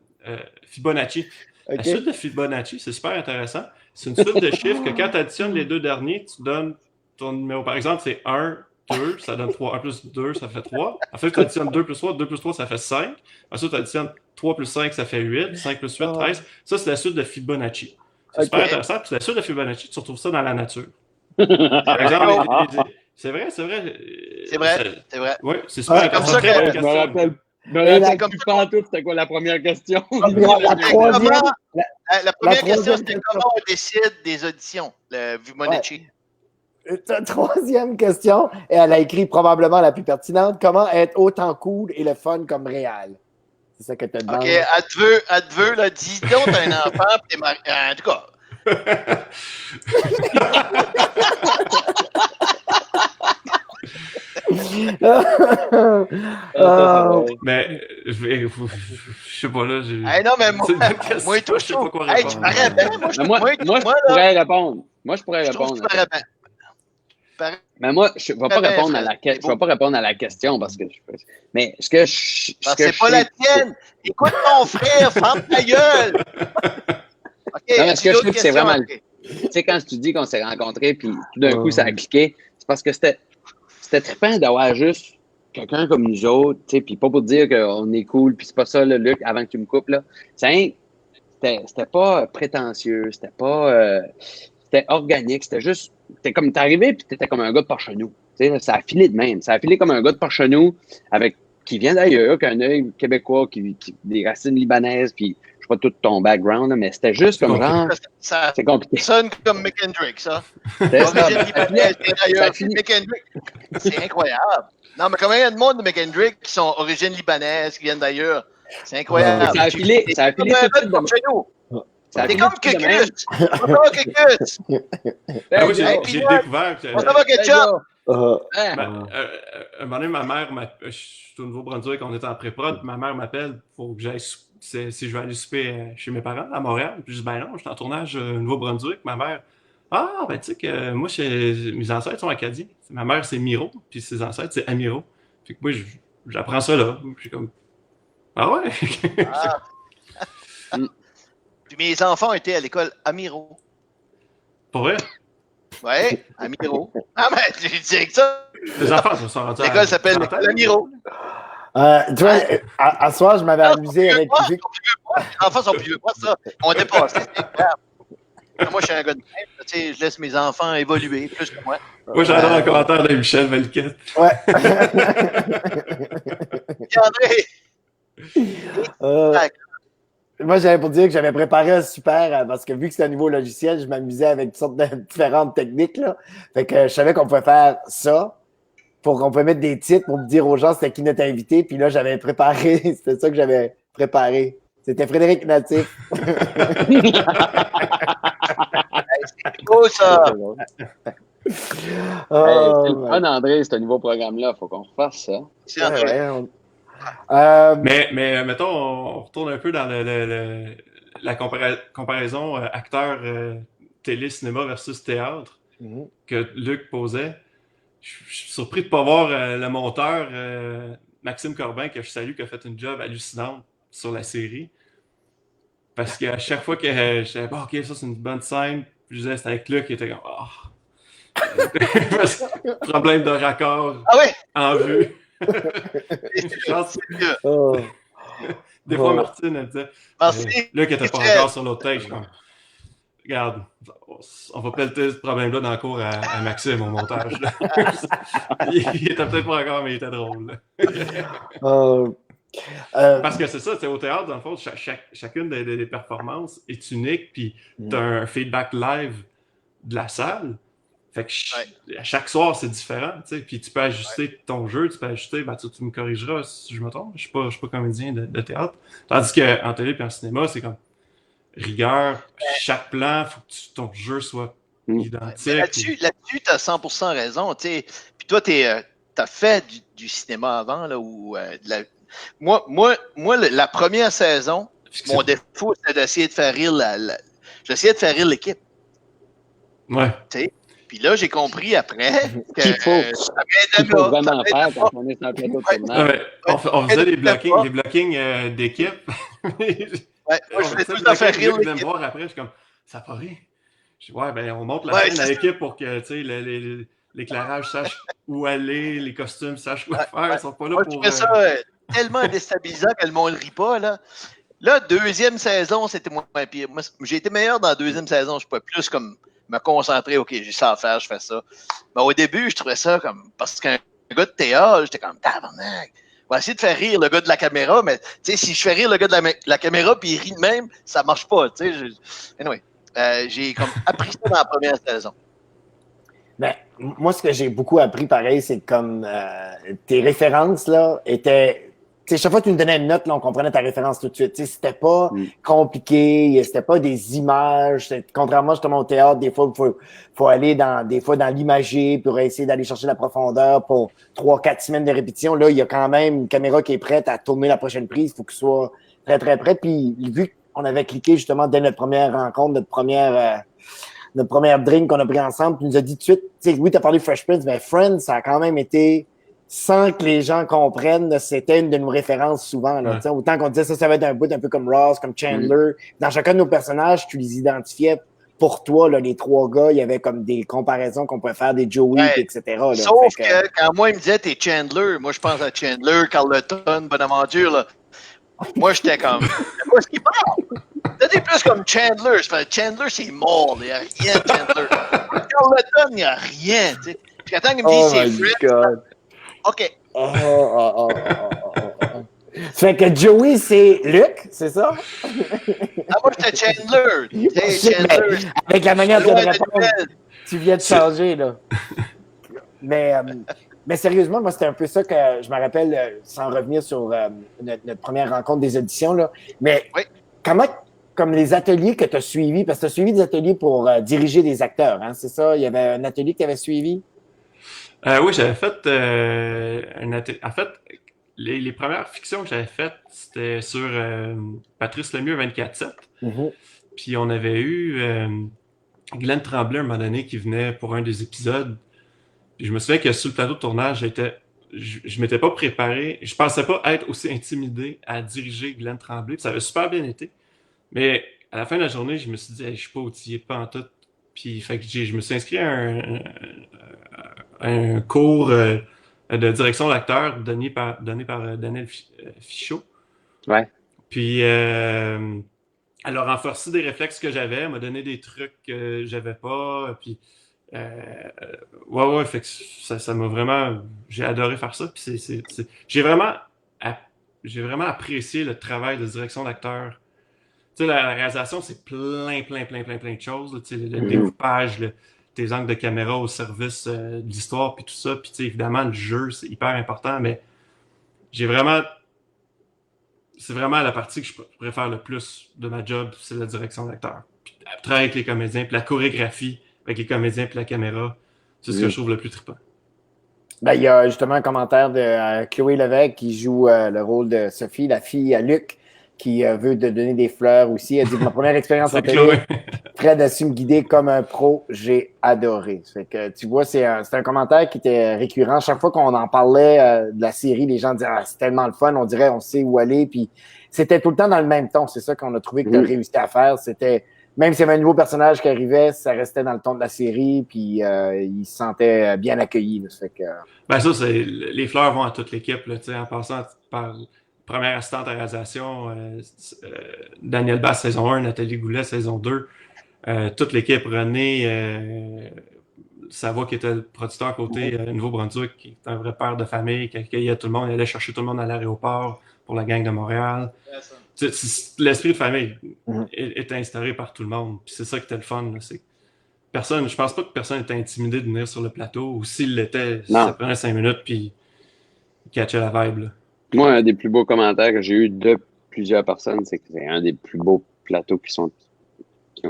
Fibonacci. Okay. La suite de Fibonacci, c'est super intéressant. C'est une suite de chiffres que quand tu additionnes les deux derniers, tu donnes ton numéro. Par exemple, c'est 1, 2, ça donne 3. 1 plus 2, ça fait 3. Ensuite, tu additionnes 2 plus 3, 2 plus 3, ça fait 5. Ensuite, tu additionnes 3 plus 5, ça fait 8. 5 plus 8, 13. Ça, c'est la suite de Fibonacci. C'est super intéressant. Puis la suite de Fibonacci, tu retrouves ça dans la nature. Par exemple, c'est vrai. Oui, c'est super intéressant. Comme ça que je me rappelle. Mais comme tu parles tout, c'était quoi la première question? La première question, c'était comment on décide des auditions, le Fibonacci. Troisième question, et elle a écrit probablement la plus pertinente. Comment être autant cool et le fun comme réel? C'est ça que tu demandes. OK, elle te veut, là, dis donc, t'as un enfant, pis t'es marié. En tout cas, Mais, je sais pas, là. hey, non, mais moi, C'est une bonne question, moi, tout, je sais pas quoi hey, tu répondre. parais bien. Moi, je Moi, je là, pourrais répondre. Moi, je pourrais je trouve que répondre. tu parais bien. Parais Mais moi, je ne vais pas bien, répondre à Fred. la C'est question. Je beau. vais pas répondre à la question parce que mais ce que je. Parce que c'est pas la tienne. Écoute ton frère, ferme ta gueule. OK, Non, mais ce que je d'autres trouve que c'est questions, vraiment. OK. Tu sais, quand tu dis qu'on s'est rencontrés, puis tout d'un coup, ça a cliqué, c'est parce que c'était trippant d'avoir juste quelqu'un comme nous autres, tu sais, puis pas pour dire qu'on est cool, puis c'est pas ça, là, Luc, avant que tu me coupes, là. C'était pas prétentieux, c'était pas. C'était organique, c'était juste. T'es comme, t'es arrivé, puis t'étais comme un gars de Porchenou. Tu sais, ça a filé de même. Ça a filé comme un gars de Porchenou qui vient d'ailleurs, qui a un œil québécois, des racines libanaises, puis je sais pas tout ton background, là, mais c'était juste comme genre. Ça C'est compliqué. sonne comme Mick Hendrix, ça. C'était ça. Origine libanaise, et d'ailleurs, Ça finit- Mick Hendrix. C'est incroyable. Non, mais combien il y a de monde de Mick Hendrix qui sont origine libanaise, qui viennent d'ailleurs? C'est incroyable. Ça a filé T'es tout comme de un suite gars de de Porchenou. Ça a T'es filé comme tout de même. Kekus. On s'en va Kekus. Ah oui, Hey, j'ai Pinot, découvert que. on s'en va Ketchup. Hein? Un moment donné, ma mère, je suis au Nouveau-Brunswick, on était en pré-prod, ma mère m'appelle pour que j'aille si je vais aller souper chez mes parents à Montréal. Puis je dis, ben non, je suis en tournage au Nouveau-Brunswick. Ma mère, ah, ben tu sais que moi, mes ancêtres sont acadiens. Ma mère, c'est Miro, puis ses ancêtres, c'est Amiro. Puis que moi, j'apprends ça là. Puis je suis comme, ah ouais? Ah. Puis mes enfants étaient à l'école Amiro. Pour vrai? Ouais, Amiro. Ah, mais tu dis que ça. Les enfants sont rendus à L'école s'appelle 30 ans. l'Amiro. Tu vois, à soir, je m'avais amusé avec. Les enfants sont plus vieux que moi, ça. On dépasse. C'est incroyable. Moi, je suis un gars de même. Tu sais, je laisse mes enfants évoluer plus que moi. Moi, j'adore un commentaire de Michel Valquette. Ouais. André, Moi, j'avais pour dire que j'avais préparé un super, parce que vu que c'était un niveau logiciel, je m'amusais avec toutes sortes de différentes techniques, là. Fait que je savais qu'on pouvait faire ça, pour qu'on pouvait mettre des titres pour me dire aux gens c'était qui notre invité. Puis là, j'avais préparé, c'était ça que j'avais préparé. C'était Frédéric Natif. c'est beau, ça. Hey, c'est le fun, André, ce nouveau programme-là. Faut qu'on refasse ça. C'est André. Ouais, Mais mettons, on retourne un peu dans la comparaison acteur télé-cinéma versus théâtre que Luc posait. Je suis surpris de ne pas voir le monteur Maxime Corbin, que je salue, qui a fait une job hallucinante sur la série. Parce qu'à chaque fois que je disais, bon, ok, ça c'est une bonne scène, puis je disais, c'était avec Luc, qui était comme, problème de raccord en vue. Des fois, Martine, elle disait, Luc était pas encore sur l'autre tête. Je suis comme, regarde, on va pelleter ce problème-là dans le cours à Maxime au montage. Là. Il était peut-être pas encore, mais il était drôle. Parce que c'est ça, au théâtre, dans le fond, chacune des performances est unique, puis tu as un feedback live de la salle. Fait que à chaque soir, c'est différent, tu sais. Puis tu peux ajuster ton jeu, tu peux ajuster, tu me corrigeras si je me trompe. Je suis pas comédien de théâtre. Tandis qu'en télé et en cinéma, c'est comme rigueur, chaque plan, il faut que ton jeu soit identique. Là-dessus, tu as 100% raison, tu sais. Puis toi, tu as fait du cinéma avant, là, où Moi, la première saison, mon défaut, c'était d'essayer de faire rire j'essayais de faire rire l'équipe. Ouais. T'sais? Puis là, j'ai compris après qu'il faut vraiment faire quand on est sur un plateau de tournage. On faisait des blockings d'équipe. Ouais, moi, je faisais tout le temps faire rire l'équipe. Me voir après, je suis comme, ça pas rire. Je dis, ouais, ben, on monte la scène à l'équipe pour que, tu sais, l'éclairage sache où aller, les costumes sachent quoi faire. Ils sont pas là moi, pour... Je fais ça tellement déstabilisant que le monde ne rit pas, là. Là, deuxième saison, c'était moins pire. Moi, j'ai été meilleur dans la deuxième saison. Je pouvais plus comme me concentrer. OK, j'ai ça à faire, je fais ça. Mais au début, je trouvais ça comme... Parce qu'un gars de théâtre, j'étais comme, tabarnak. On va essayer de faire rire le gars de la caméra, mais tu sais, si je fais rire le gars de la caméra puis il rit de même, ça marche pas, tu sais. Anyway, j'ai comme appris ça dans la première saison. Ben, moi, ce que j'ai beaucoup appris, pareil, c'est comme tes références, là, étaient chaque fois que tu nous donnais une note, là, on comprenait ta référence tout de suite. C'était pas compliqué, c'était pas des images. Contrairement justement au théâtre, des fois, il faut aller dans l'imager pour essayer d'aller chercher la profondeur pour 3-4 semaines de répétition. Là, il y a quand même une caméra qui est prête à tourner la prochaine prise. Il faut qu'il soit très, très prêt. Puis, vu qu'on avait cliqué justement dès notre première rencontre, notre première drink qu'on a pris ensemble, puis il nous a dit tout de suite, oui, tu as parlé de Fresh Prince, mais Friends, ça a quand même été, sans que les gens comprennent, c'était une de nos références souvent. Là, autant qu'on disait ça va être un bout un peu comme Ross, comme Chandler. Dans chacun de nos personnages, tu les identifiais pour toi, là, les 3 gars, il y avait comme des comparaisons qu'on pouvait faire, des Joey, etc. Là. Sauf que quand moi, il me disait, t'es Chandler, moi, je pense à Chandler, Carleton, Bonaventure, là. Moi, j'étais comme, c'est quoi ce qu'il parle? T'es plus comme Chandler. Chandler, c'est mort, il n'y a rien de Chandler. Carleton, il n'y a rien, tu sais. Puis attends qu'il me dise, c'est Fred. OK. Fait que Joey, c'est Luc, c'est ça? Moi, j'étais Chandler. Chandler. Avec la manière de répondre, tu viens de changer, là. Mais sérieusement, moi, c'était un peu ça que je me rappelle, sans revenir sur notre première rencontre des auditions, là. Mais comment, comme les ateliers que tu as suivis, parce que tu as suivi des ateliers pour diriger des acteurs, hein, c'est ça? Il y avait un atelier que tu avais suivi? Oui, j'avais fait un atelier. En fait, les premières fictions que j'avais faites, c'était sur Patrice Lemieux 24/7. Puis on avait eu Glenn Tremblay, à un moment donné, qui venait pour un des épisodes. Puis je me souviens que sur le plateau de tournage, je m'étais pas préparé. Je pensais pas être aussi intimidé à diriger Glenn Tremblay. Puis ça avait super bien été. Mais à la fin de la journée, je me suis dit, hey, je suis pas outillé, pas en tout. Puis fait que je me suis inscrit à un cours de direction d'acteur donné par Daniel Fichot. Ouais. Puis elle a renforcé des réflexes que j'avais, elle m'a donné des trucs que j'avais pas. Puis fait que ça m'a vraiment. J'ai adoré faire ça. Puis j'ai vraiment apprécié le travail de direction d'acteur. Tu sais, la réalisation, c'est plein de choses. Tu sais, le découpage, tes angles de caméra au service de l'histoire, puis tout ça. Puis, tu sais, évidemment, le jeu, c'est hyper important, mais c'est vraiment la partie que je préfère le plus de ma job, c'est la direction d'acteur. Puis, travailler avec les comédiens, puis la chorégraphie avec les comédiens, puis la caméra, c'est ce que je trouve le plus trippant. Ben, il y a justement un commentaire de Chloé Levesque qui joue le rôle de Sophie, la fille à Luc, qui veut te donner des fleurs aussi. Elle dit que ma première expérience en télé, Fred a su me guider comme un pro, j'ai adoré. Fait que tu vois, c'est un commentaire qui était récurrent. Chaque fois qu'on en parlait de la série, les gens disaient c'est tellement le fun, on dirait on sait où aller. Puis c'était tout le temps dans le même ton. C'est ça qu'on a trouvé que tu as réussi à faire. C'était même s'il y avait un nouveau personnage qui arrivait, ça restait dans le ton de la série, puis il se sentait bien accueilli. Fait que, ben ça, les fleurs vont à toute l'équipe, là, en passant par première assistante à réalisation, Daniel Basse, saison 1, Nathalie Goulet, saison 2. Toute l'équipe, René Savoie, qui était le producteur côté Nouveau-Brunswick, qui est un vrai père de famille, qui accueillait tout le monde, il allait chercher tout le monde à l'aéroport pour la gang de Montréal. L'esprit de famille est instauré par tout le monde. Puis c'est ça qui était le fun. Là, je pense pas que personne était intimidé de venir sur le plateau, ou s'il l'était, ça prenait 5 minutes, puis il catchait la vibe. Là. Moi, un des plus beaux commentaires que j'ai eu de plusieurs personnes, c'est que c'est un des plus beaux plateaux qui ont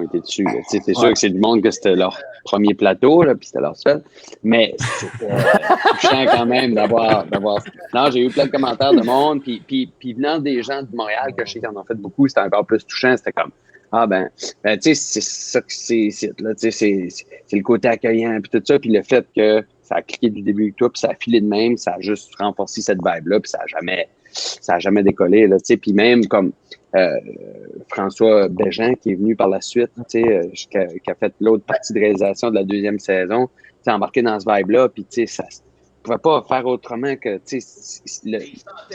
été dessus. C'est sûr que c'est du monde que c'était leur premier plateau, là, puis c'était leur seul. Mais c'était touchant quand même d'avoir. Non, j'ai eu plein de commentaires de monde, puis venant des gens de Montréal, que je sais qu'ils en ont fait beaucoup, c'était encore plus touchant. C'était comme tu sais, c'est ça que c'est là, tu sais, c'est le côté accueillant, puis tout ça, puis le fait que ça a cliqué du début avec toi, puis ça a filé de même, ça a juste renforcé cette vibe-là, puis ça a jamais décollé, là, tu sais, puis même comme François Bégin, qui est venu par la suite, tu sais, qui a fait l'autre partie de réalisation de la 2e saison, tu sais, embarqué dans ce vibe-là, puis tu sais, ça pouvait pas faire autrement que, tu sais,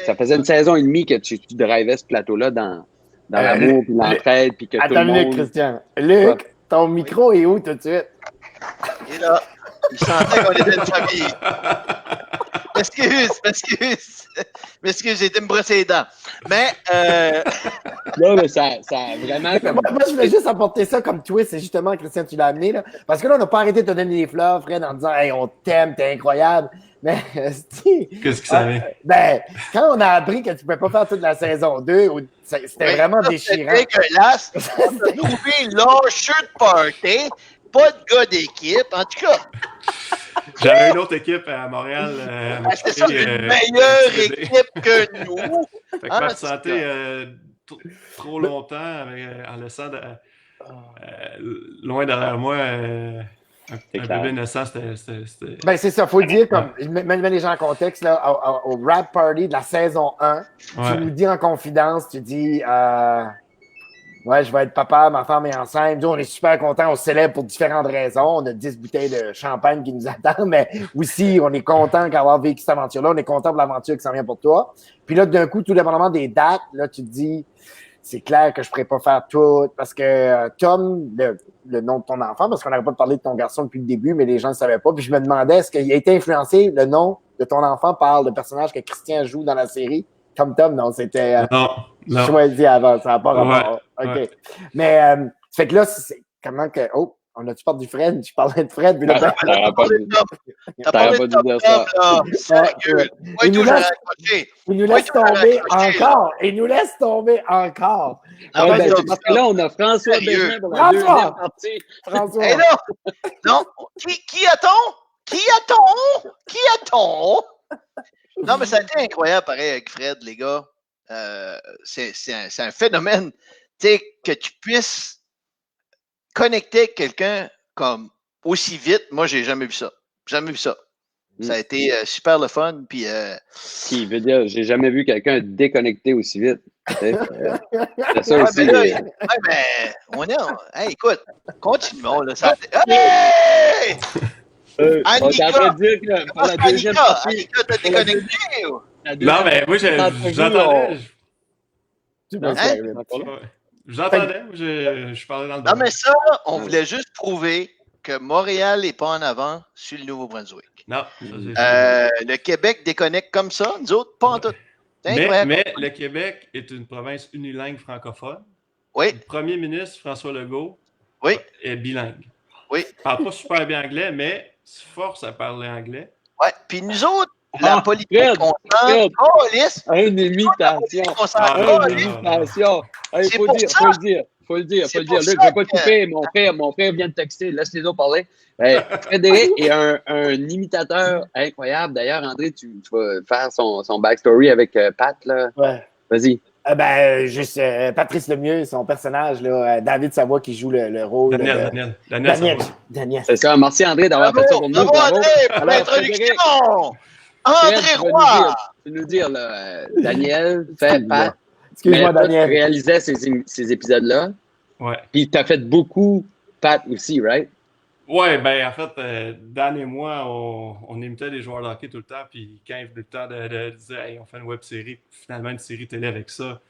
ça faisait une saison et demie que tu drivais ce plateau-là dans l'amour, puis l'entraide, puis que tout le monde... Attends, Christian. Luc, ton micro est où tout de suite? Il est là. Il sentait qu'on était une famille. M'excuse, j'ai été me brosser les dents. Mais, Non, mais ça a vraiment comme. Moi, je voulais juste apporter ça comme twist, c'est justement, Christian, tu l'as amené, là. Parce que là, on n'a pas arrêté de te donner des fleurs, Fred, en disant, hey, on t'aime, t'es incroyable. Mais, Qu'est-ce que ça avait? quand on a appris que tu ne pouvais pas faire toute la saison 2, c'était vraiment déchirant. C'était dégueulasse. On a trouvé lâcheux de party, pas de gars d'équipe, en tout cas. J'avais une autre équipe à Montréal. C'était ça, une meilleure équipe que nous. Fait que m'absenter trop longtemps en laissant loin derrière moi un bébé naissant, c'était... Ben, c'est ça, faut le dire, comme, mets les gens en contexte, là, au rap party de la saison 1, tu nous dis en confidence, tu dis, ouais, je vais être papa, ma femme est enceinte, nous, on est super contents, on célèbre pour différentes raisons, on a 10 bouteilles de champagne qui nous attendent, mais aussi, on est content d'avoir vécu cette aventure-là, on est content pour l'aventure qui s'en vient pour toi. Puis là, d'un coup, tout dépendamment des dates, là, tu te dis, c'est clair que je ne pourrais pas faire tout, parce que Tom, le nom de ton enfant, parce qu'on n'aurait pas parlé de ton garçon depuis le début, mais les gens ne savaient pas, puis je me demandais, est-ce qu'il a été influencé, le nom de ton enfant par le personnage que Christian joue dans la série? Tom, non, c'était choisi avant, ça n'a pas rapport. Ouais, OK. ouais. Mais, fait que là, c'est comment que... Oh, on a-tu parlé du Fred? Je parlais de Fred, mais là... T'aurais pas dû dire ça. Sérieux. Il nous laisse tomber encore. Il nous laisse tomber encore. Parce que là, on a François Bégin pour la deuxième partie. François. Et là, non, qui a-t-on? Qui a-t-on? Non, mais ça a été incroyable, pareil, avec Fred, les gars. C'est un phénomène, tu sais, que tu puisses connecter avec quelqu'un comme aussi vite. Moi, j'ai jamais vu ça. Jamais vu ça. Ça a été super le fun. Puis, Qui veut dire, j'ai jamais vu quelqu'un déconnecter aussi vite. C'est ça aussi. mais on est. Hey, écoute, continuons. Là, ça... Hey! Annika, on va dire que pour la deuxième partie. Annika, t'as déconnecté? Non, mais moi, j'entendais. J'entendais, je parlais dans le Non, mais ça, on voulait juste prouver que Montréal n'est pas en avant sur le Nouveau-Brunswick. Non. Le Québec déconnecte comme ça, nous autres, pas en tout. Mais le Québec est une province unilingue francophone. Oui. Le premier ministre, François Legault, est bilingue. Oui. Il ne parle pas super bien anglais, mais se force à parler anglais. Oui. Puis nous autres, la politique, on s'en calisse. Une imitation. Une imitation. Il faut le dire. Luc, je ne vais pas couper. Mon frère vient de texter. Laisse-les autres parler. Frédéric est un imitateur incroyable. D'ailleurs, André, tu vas faire son backstory avec Pat. Là. Ouais. Vas-y. Juste Patrice Lemieux, son personnage, là, David Savoie qui joue le rôle. Daniel. C'est ça. Merci, André, d'avoir fait ça pour nous. Bravo, André, pour l'introduction. André Roy! Tu nous dire, là, Daniel fait Pat. Excuse-moi, Daniel. Tu réalisais ces épisodes-là. Ouais. Puis tu as fait beaucoup Pat aussi, right? Ouais, ben en fait, Dan et moi, on imitait des joueurs de hockey tout le temps. Puis quand il venait le temps de dire hey, on fait une web série, finalement une série télé avec ça,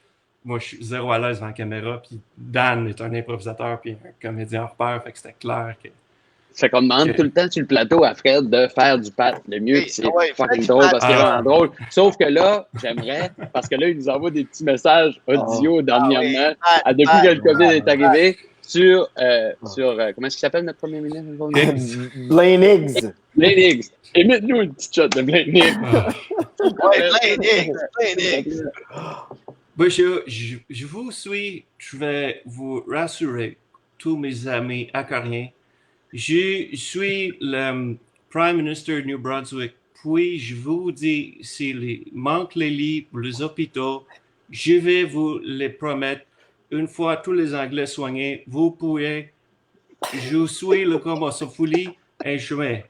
moi je suis zéro à l'aise devant la caméra. Puis Dan est un improvisateur puis un comédien hors pair, fait que c'était clair que. Fait qu'on demande tout le temps sur le plateau à Fred de faire du Pat. Le mieux, c'est fucking drôle parce qu'il est vraiment drôle. Sauf que là, j'aimerais, parce que là, il nous envoie des petits messages audio dernièrement, depuis que le COVID est arrivé, sur comment est-ce qu'il s'appelle notre premier ministre? Blaine Higgs. Blaine Higgs. Émette-nous une petite shot de Blaine Higgs. Blaine Higgs. Bonjour, je vais vous rassurer, tous mes amis acariens. Je suis le Prime Minister de New Brunswick. Puis, je vous dis, s'il manque les lits pour les hôpitaux, je vais vous les promettre. Une fois tous les Anglais soignés, vous pouvez. Je suis le Comosopholie et je vais.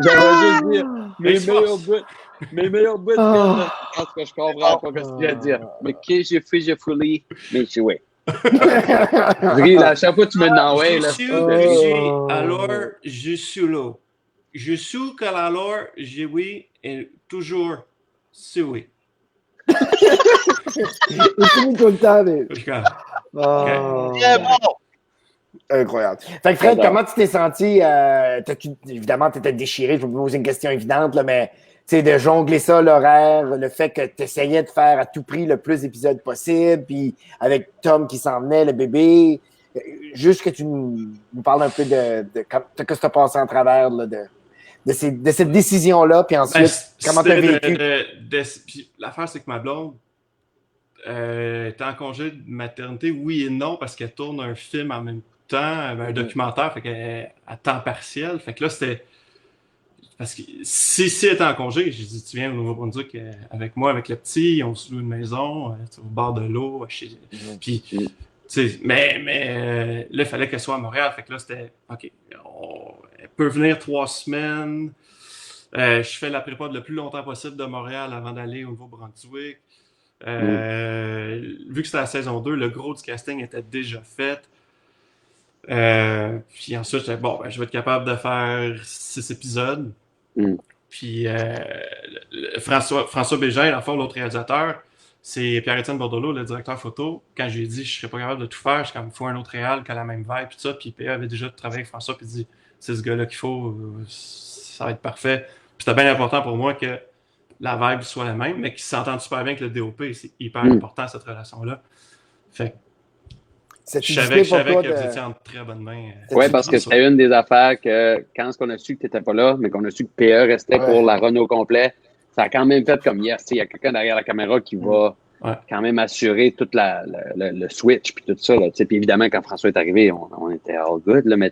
J'aimerais juste dire, mes meilleurs bouts, parce que je comprends pas ce qu'il a à dire. Mais que je fais, je folie, mais je vais. À chaque fois que tu me n'envoies, là. Alors, je suis là. Je suis que alors, je oui, et toujours, c'est oui. C'est tout le temps, mais... Très bon. Incroyable. Fait que Fred, J'adore. comment tu t'es senti? Évidemment, tu étais déchiré, je vais vous poser une question évidente, là, mais de jongler ça, l'horaire, le fait que tu essayais de faire à tout prix le plus d'épisodes possible, puis avec Tom qui s'en venait, le bébé, juste que tu nous parles un peu de ce que tu as passé en travers là, de cette décision-là, puis ensuite, comment tu as vécu? Puis l'affaire, c'est que ma blonde était en congé de maternité, oui et non, parce qu'elle tourne un film en même temps, un documentaire, fait qu'elle est à temps partiel. Fait que là, c'était. Parce que si elle était en congé, j'ai dit, tu viens au Nouveau-Brunswick avec moi, avec le petit, on se loue une maison, au bord de l'eau. Puis, tu sais, mais là, il fallait qu'elle soit à Montréal. Fait que là, c'était, OK, elle peut venir 3 semaines. Je fais la prépa le plus longtemps possible de Montréal avant d'aller au Nouveau-Brunswick. Vu que c'était la saison 2, le gros du casting était déjà fait. Puis ensuite, je vais être capable de faire 6 épisodes. Puis François Bégin, en fait, l'autre réalisateur, c'est Pierre-Étienne Bordelot, le directeur photo. Quand je lui ai dit je serais pas capable de tout faire, je suis comme, il faut un autre réal qui a la même vibe, puis ça. Puis PA avait déjà travaillé avec François, puis il dit, c'est ce gars-là qu'il faut, ça va être parfait. Puis c'était bien important pour moi que la vibe soit la même, mais qu'ils s'entendent super bien avec le DOP. C'est hyper important, cette relation-là. Fait que je savais que vous étiez en très bonnes mains. Oui, parce que c'était une des affaires que quand on a su que tu n'étais pas là, mais qu'on a su que PE restait pour la run au complet, ça a quand même fait comme yes, il y a quelqu'un derrière la caméra qui va quand même assurer tout le switch puis tout ça. Là, puis évidemment, quand François est arrivé, on était all good, là, mais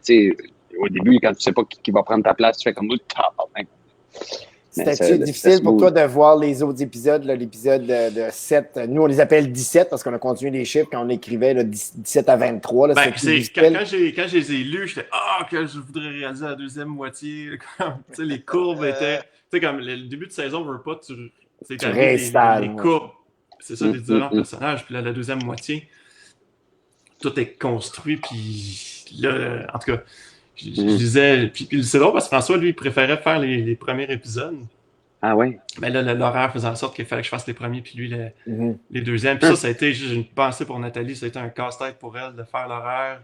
au début, quand tu sais pas qui va prendre ta place, tu fais comme nous, C'était difficile pour toi de voir les autres épisodes, là, l'épisode de 7. Nous, on les appelle 17 parce qu'on a continué les chiffres quand on écrivait là, 17 à 23. Là, quand je les ai lus, j'étais que je voudrais réaliser la deuxième moitié. Les courbes étaient. Comme le début de saison, on veut pas, tu les courbes. C'est ça, des différents personnages. Puis là, la deuxième moitié, tout est construit. Puis là, en tout cas. Je disais, puis c'est drôle parce que François, lui, il préférait faire les premiers épisodes. Ah ouais? Mais là, l'horaire faisait en sorte qu'il fallait que je fasse les premiers, puis lui, les deuxièmes. Puis ça a été juste une pensée pour Nathalie. Ça a été un casse-tête pour elle de faire l'horaire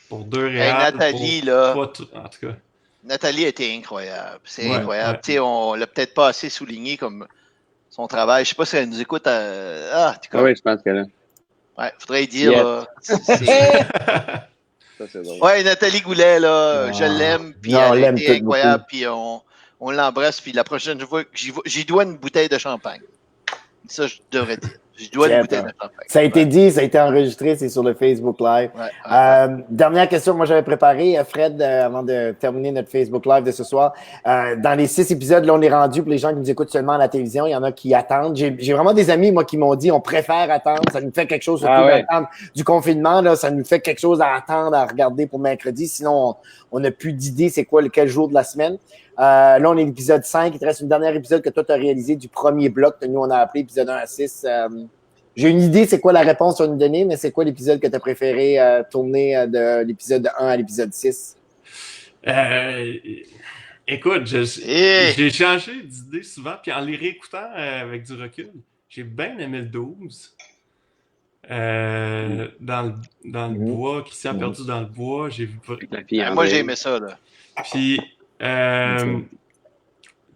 pour 2 réals. Nathalie, là. En tout cas. Nathalie était incroyable. C'est incroyable. Ouais. On l'a peut-être pas assez souligné comme son travail. Je sais pas si elle nous écoute. Oui, je pense qu'elle a. Ouais, faudrait dire. Ouais, Nathalie Goulet, là, je l'aime, puis elle est incroyable, puis on l'embrasse, puis la prochaine fois que j'y dois une bouteille de champagne. Ça, je devrais dire. Je dois une bouteille de champagne. Ça a été dit, ça a été enregistré, c'est sur le Facebook Live. Dernière question que moi j'avais préparée, Fred, avant de terminer notre Facebook Live de ce soir. Dans les 6 épisodes, là, on est rendu pour les gens qui nous écoutent seulement à la télévision. Il y en a qui attendent. J'ai vraiment des amis, moi, qui m'ont dit on préfère attendre. Ça nous fait quelque chose, surtout d'attendre du confinement. Là, ça nous fait quelque chose à attendre, à regarder pour mercredi. Sinon, on n'a plus d'idée c'est quoi quel jour de la semaine. Là, on est l'épisode 5. Il te reste une dernière épisode que toi, tu as réalisé du premier bloc que nous, on a appelé épisode 1 à 6. J'ai une idée, c'est quoi la réponse que tu vas nous donner, mais c'est quoi l'épisode que tu as préféré tourner de l'épisode 1 à l'épisode 6? Écoute, j'ai changé d'idée souvent, puis en les réécoutant avec du recul, j'ai bien aimé le 12. Dans le bois, qui s'est perdu dans le bois, j'ai vu. Moi, j'ai aimé ça, là.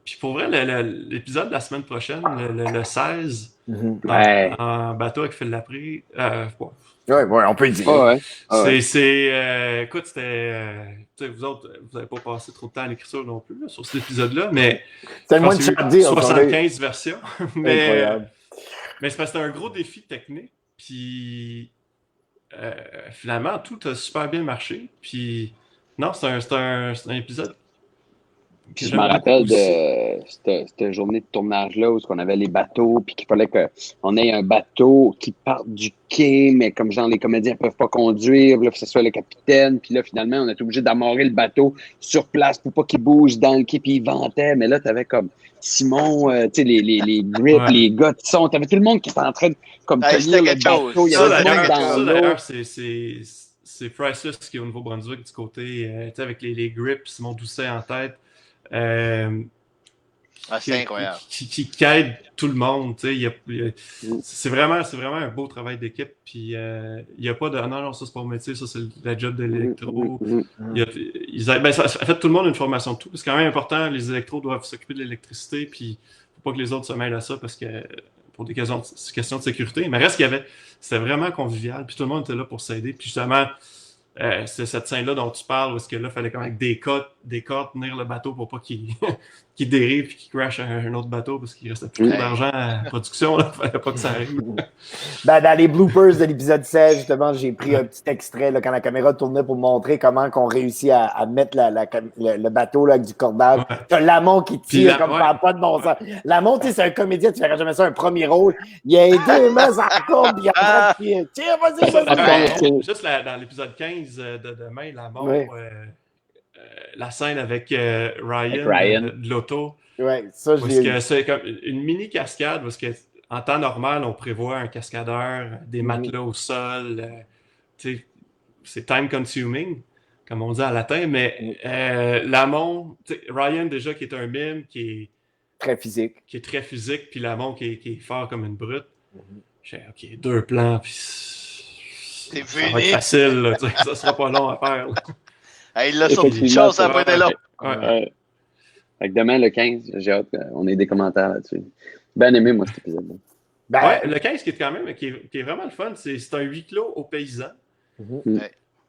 Puis pour vrai, l'épisode de la semaine prochaine, le 16, en bateau avec Phil Laprie, on peut le dire. Écoute, c'était. Vous autres, vous n'avez pas passé trop de temps à l'écriture non plus là, sur cet épisode-là, mais. C'est moins de 75 versions. Mais c'est parce que c'était un gros défi technique. Puis finalement, tout a super bien marché. Puis non, c'est un épisode. Puis je me rappelle de cette journée de tournage-là où on avait les bateaux, puis qu'il fallait qu'on ait un bateau qui parte du quai, mais comme genre les comédiens ne peuvent pas conduire, là, que ce soit le capitaine. Puis là, finalement, on est obligé d'amarrer le bateau sur place pour pas qu'il bouge dans le quai, puis il ventait. Mais là, tu avais comme Simon, tu sais, les grips, les gars de son. Tu avais tout le monde qui était en train de tenir le bateau. Il y avait tout le monde dans l'eau. D'ailleurs, c'est Priceless qui est au Nouveau-Brunswick du côté, avec les grips, Simon Doucet en tête. Ah, c'est incroyable. Qui aide tout le monde. C'est vraiment un beau travail d'équipe. Puis il n'y a pas de non, ça c'est pas mon métier, ça c'est la job de l'électro. Ça fait tout le monde une formation de tout. C'est quand même important, les électros doivent s'occuper de l'électricité. Puis faut pas que les autres se mêlent à ça parce que pour des questions de sécurité. Mais reste c'était vraiment convivial. Puis tout le monde était là pour s'aider. Puis justement, c'est cette scène-là dont tu parles, où est-ce que là, il fallait quand même avec des cordes tenir le bateau pour pas qu'il dérive et qu'il crash un autre bateau parce qu'il restait plus trop d'argent à la production. Il fallait pas que ça arrive. Dans les bloopers de l'épisode 16, justement, j'ai pris un petit extrait là, quand la caméra tournait pour montrer comment on réussit à mettre le bateau là, avec du cordage. Ouais. T'as Lamont qui tire comme pas de bon sens. Ouais. Lamont, tu sais, c'est un comédien, tu verras jamais ça, un premier rôle. Il a deux mains en corde, puis il est en train de tirer. Tiens, vas-y. Juste dans l'épisode 15 de demain, Lamont, la scène avec Ryan. De l'auto. Ouais, ça, c'est comme une mini cascade parce que en temps normal, on prévoit un cascadeur, des matelas au sol. C'est time consuming, comme on dit en latin, mais Lamont, Ryan déjà qui est un mime, qui est très physique. Puis Lamont qui est fort comme une brute. J'ai OK, 2 plans, puis ça va être facile, là, ça sera pas long à faire. Il l'a sorti une chance, ça n'a pas été long. Fait que demain, le 15, j'ai hâte qu'on ait des commentaires là-dessus. Bien aimé, moi, cet épisode-là. Le 15 qui est quand même, qui est vraiment le fun, c'est un huis clos aux paysans.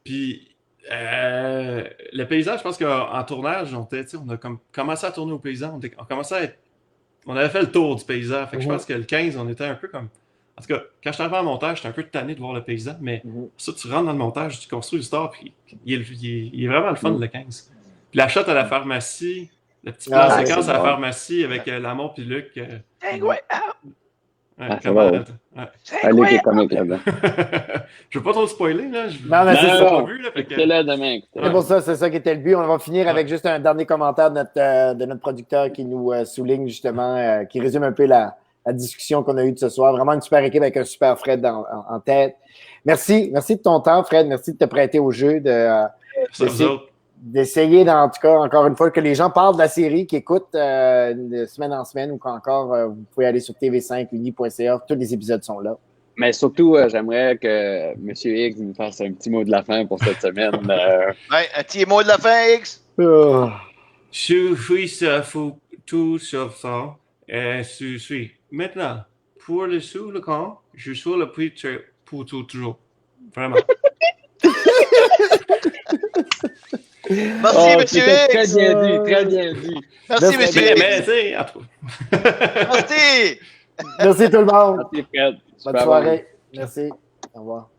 Puis, le paysan, je pense qu'en tournage, on a commencé à tourner aux paysans. On avait fait le tour du paysan. Fait que je pense que le 15, on était un peu comme... En tout cas, quand je suis arrivé en montage, j'étais un peu tanné de voir le paysan, mais ça, tu rentres dans le montage, tu construis l'histoire, puis il est vraiment le fun, le 15. Puis la shot à la pharmacie, le petit plan séquence à la pharmacie avec Lamont puis Luc. Luc est comique là-dedans. Je veux pas trop spoiler, là. Non, mais c'est ça. C'est là demain. C'est pour ça, c'est ça qui était le but. On va finir avec juste un dernier commentaire de notre producteur qui nous souligne justement, qui résume un peu la discussion qu'on a eue de ce soir. Vraiment une super équipe avec un super Fred en tête. Merci de ton temps, Fred. Merci de te prêter au jeu, d'essayer, en tout cas, encore une fois, que les gens parlent de la série, qui écoutent de semaine en semaine ou qu'encore, vous pouvez aller sur TV5, uni.ca. Tous les épisodes sont là. Mais surtout, j'aimerais que M. X nous fasse un petit mot de la fin pour cette semaine. Un petit mot de la fin, X. Je suis tout sur ça. Je suis. Maintenant, pour le sous le camp, je suis le prix pour toujours. Vraiment. Merci, monsieur X. Très bien dit. Merci, monsieur X. Merci. Merci tout le monde. Merci, Fred. Bonne soirée. Merci. Au revoir.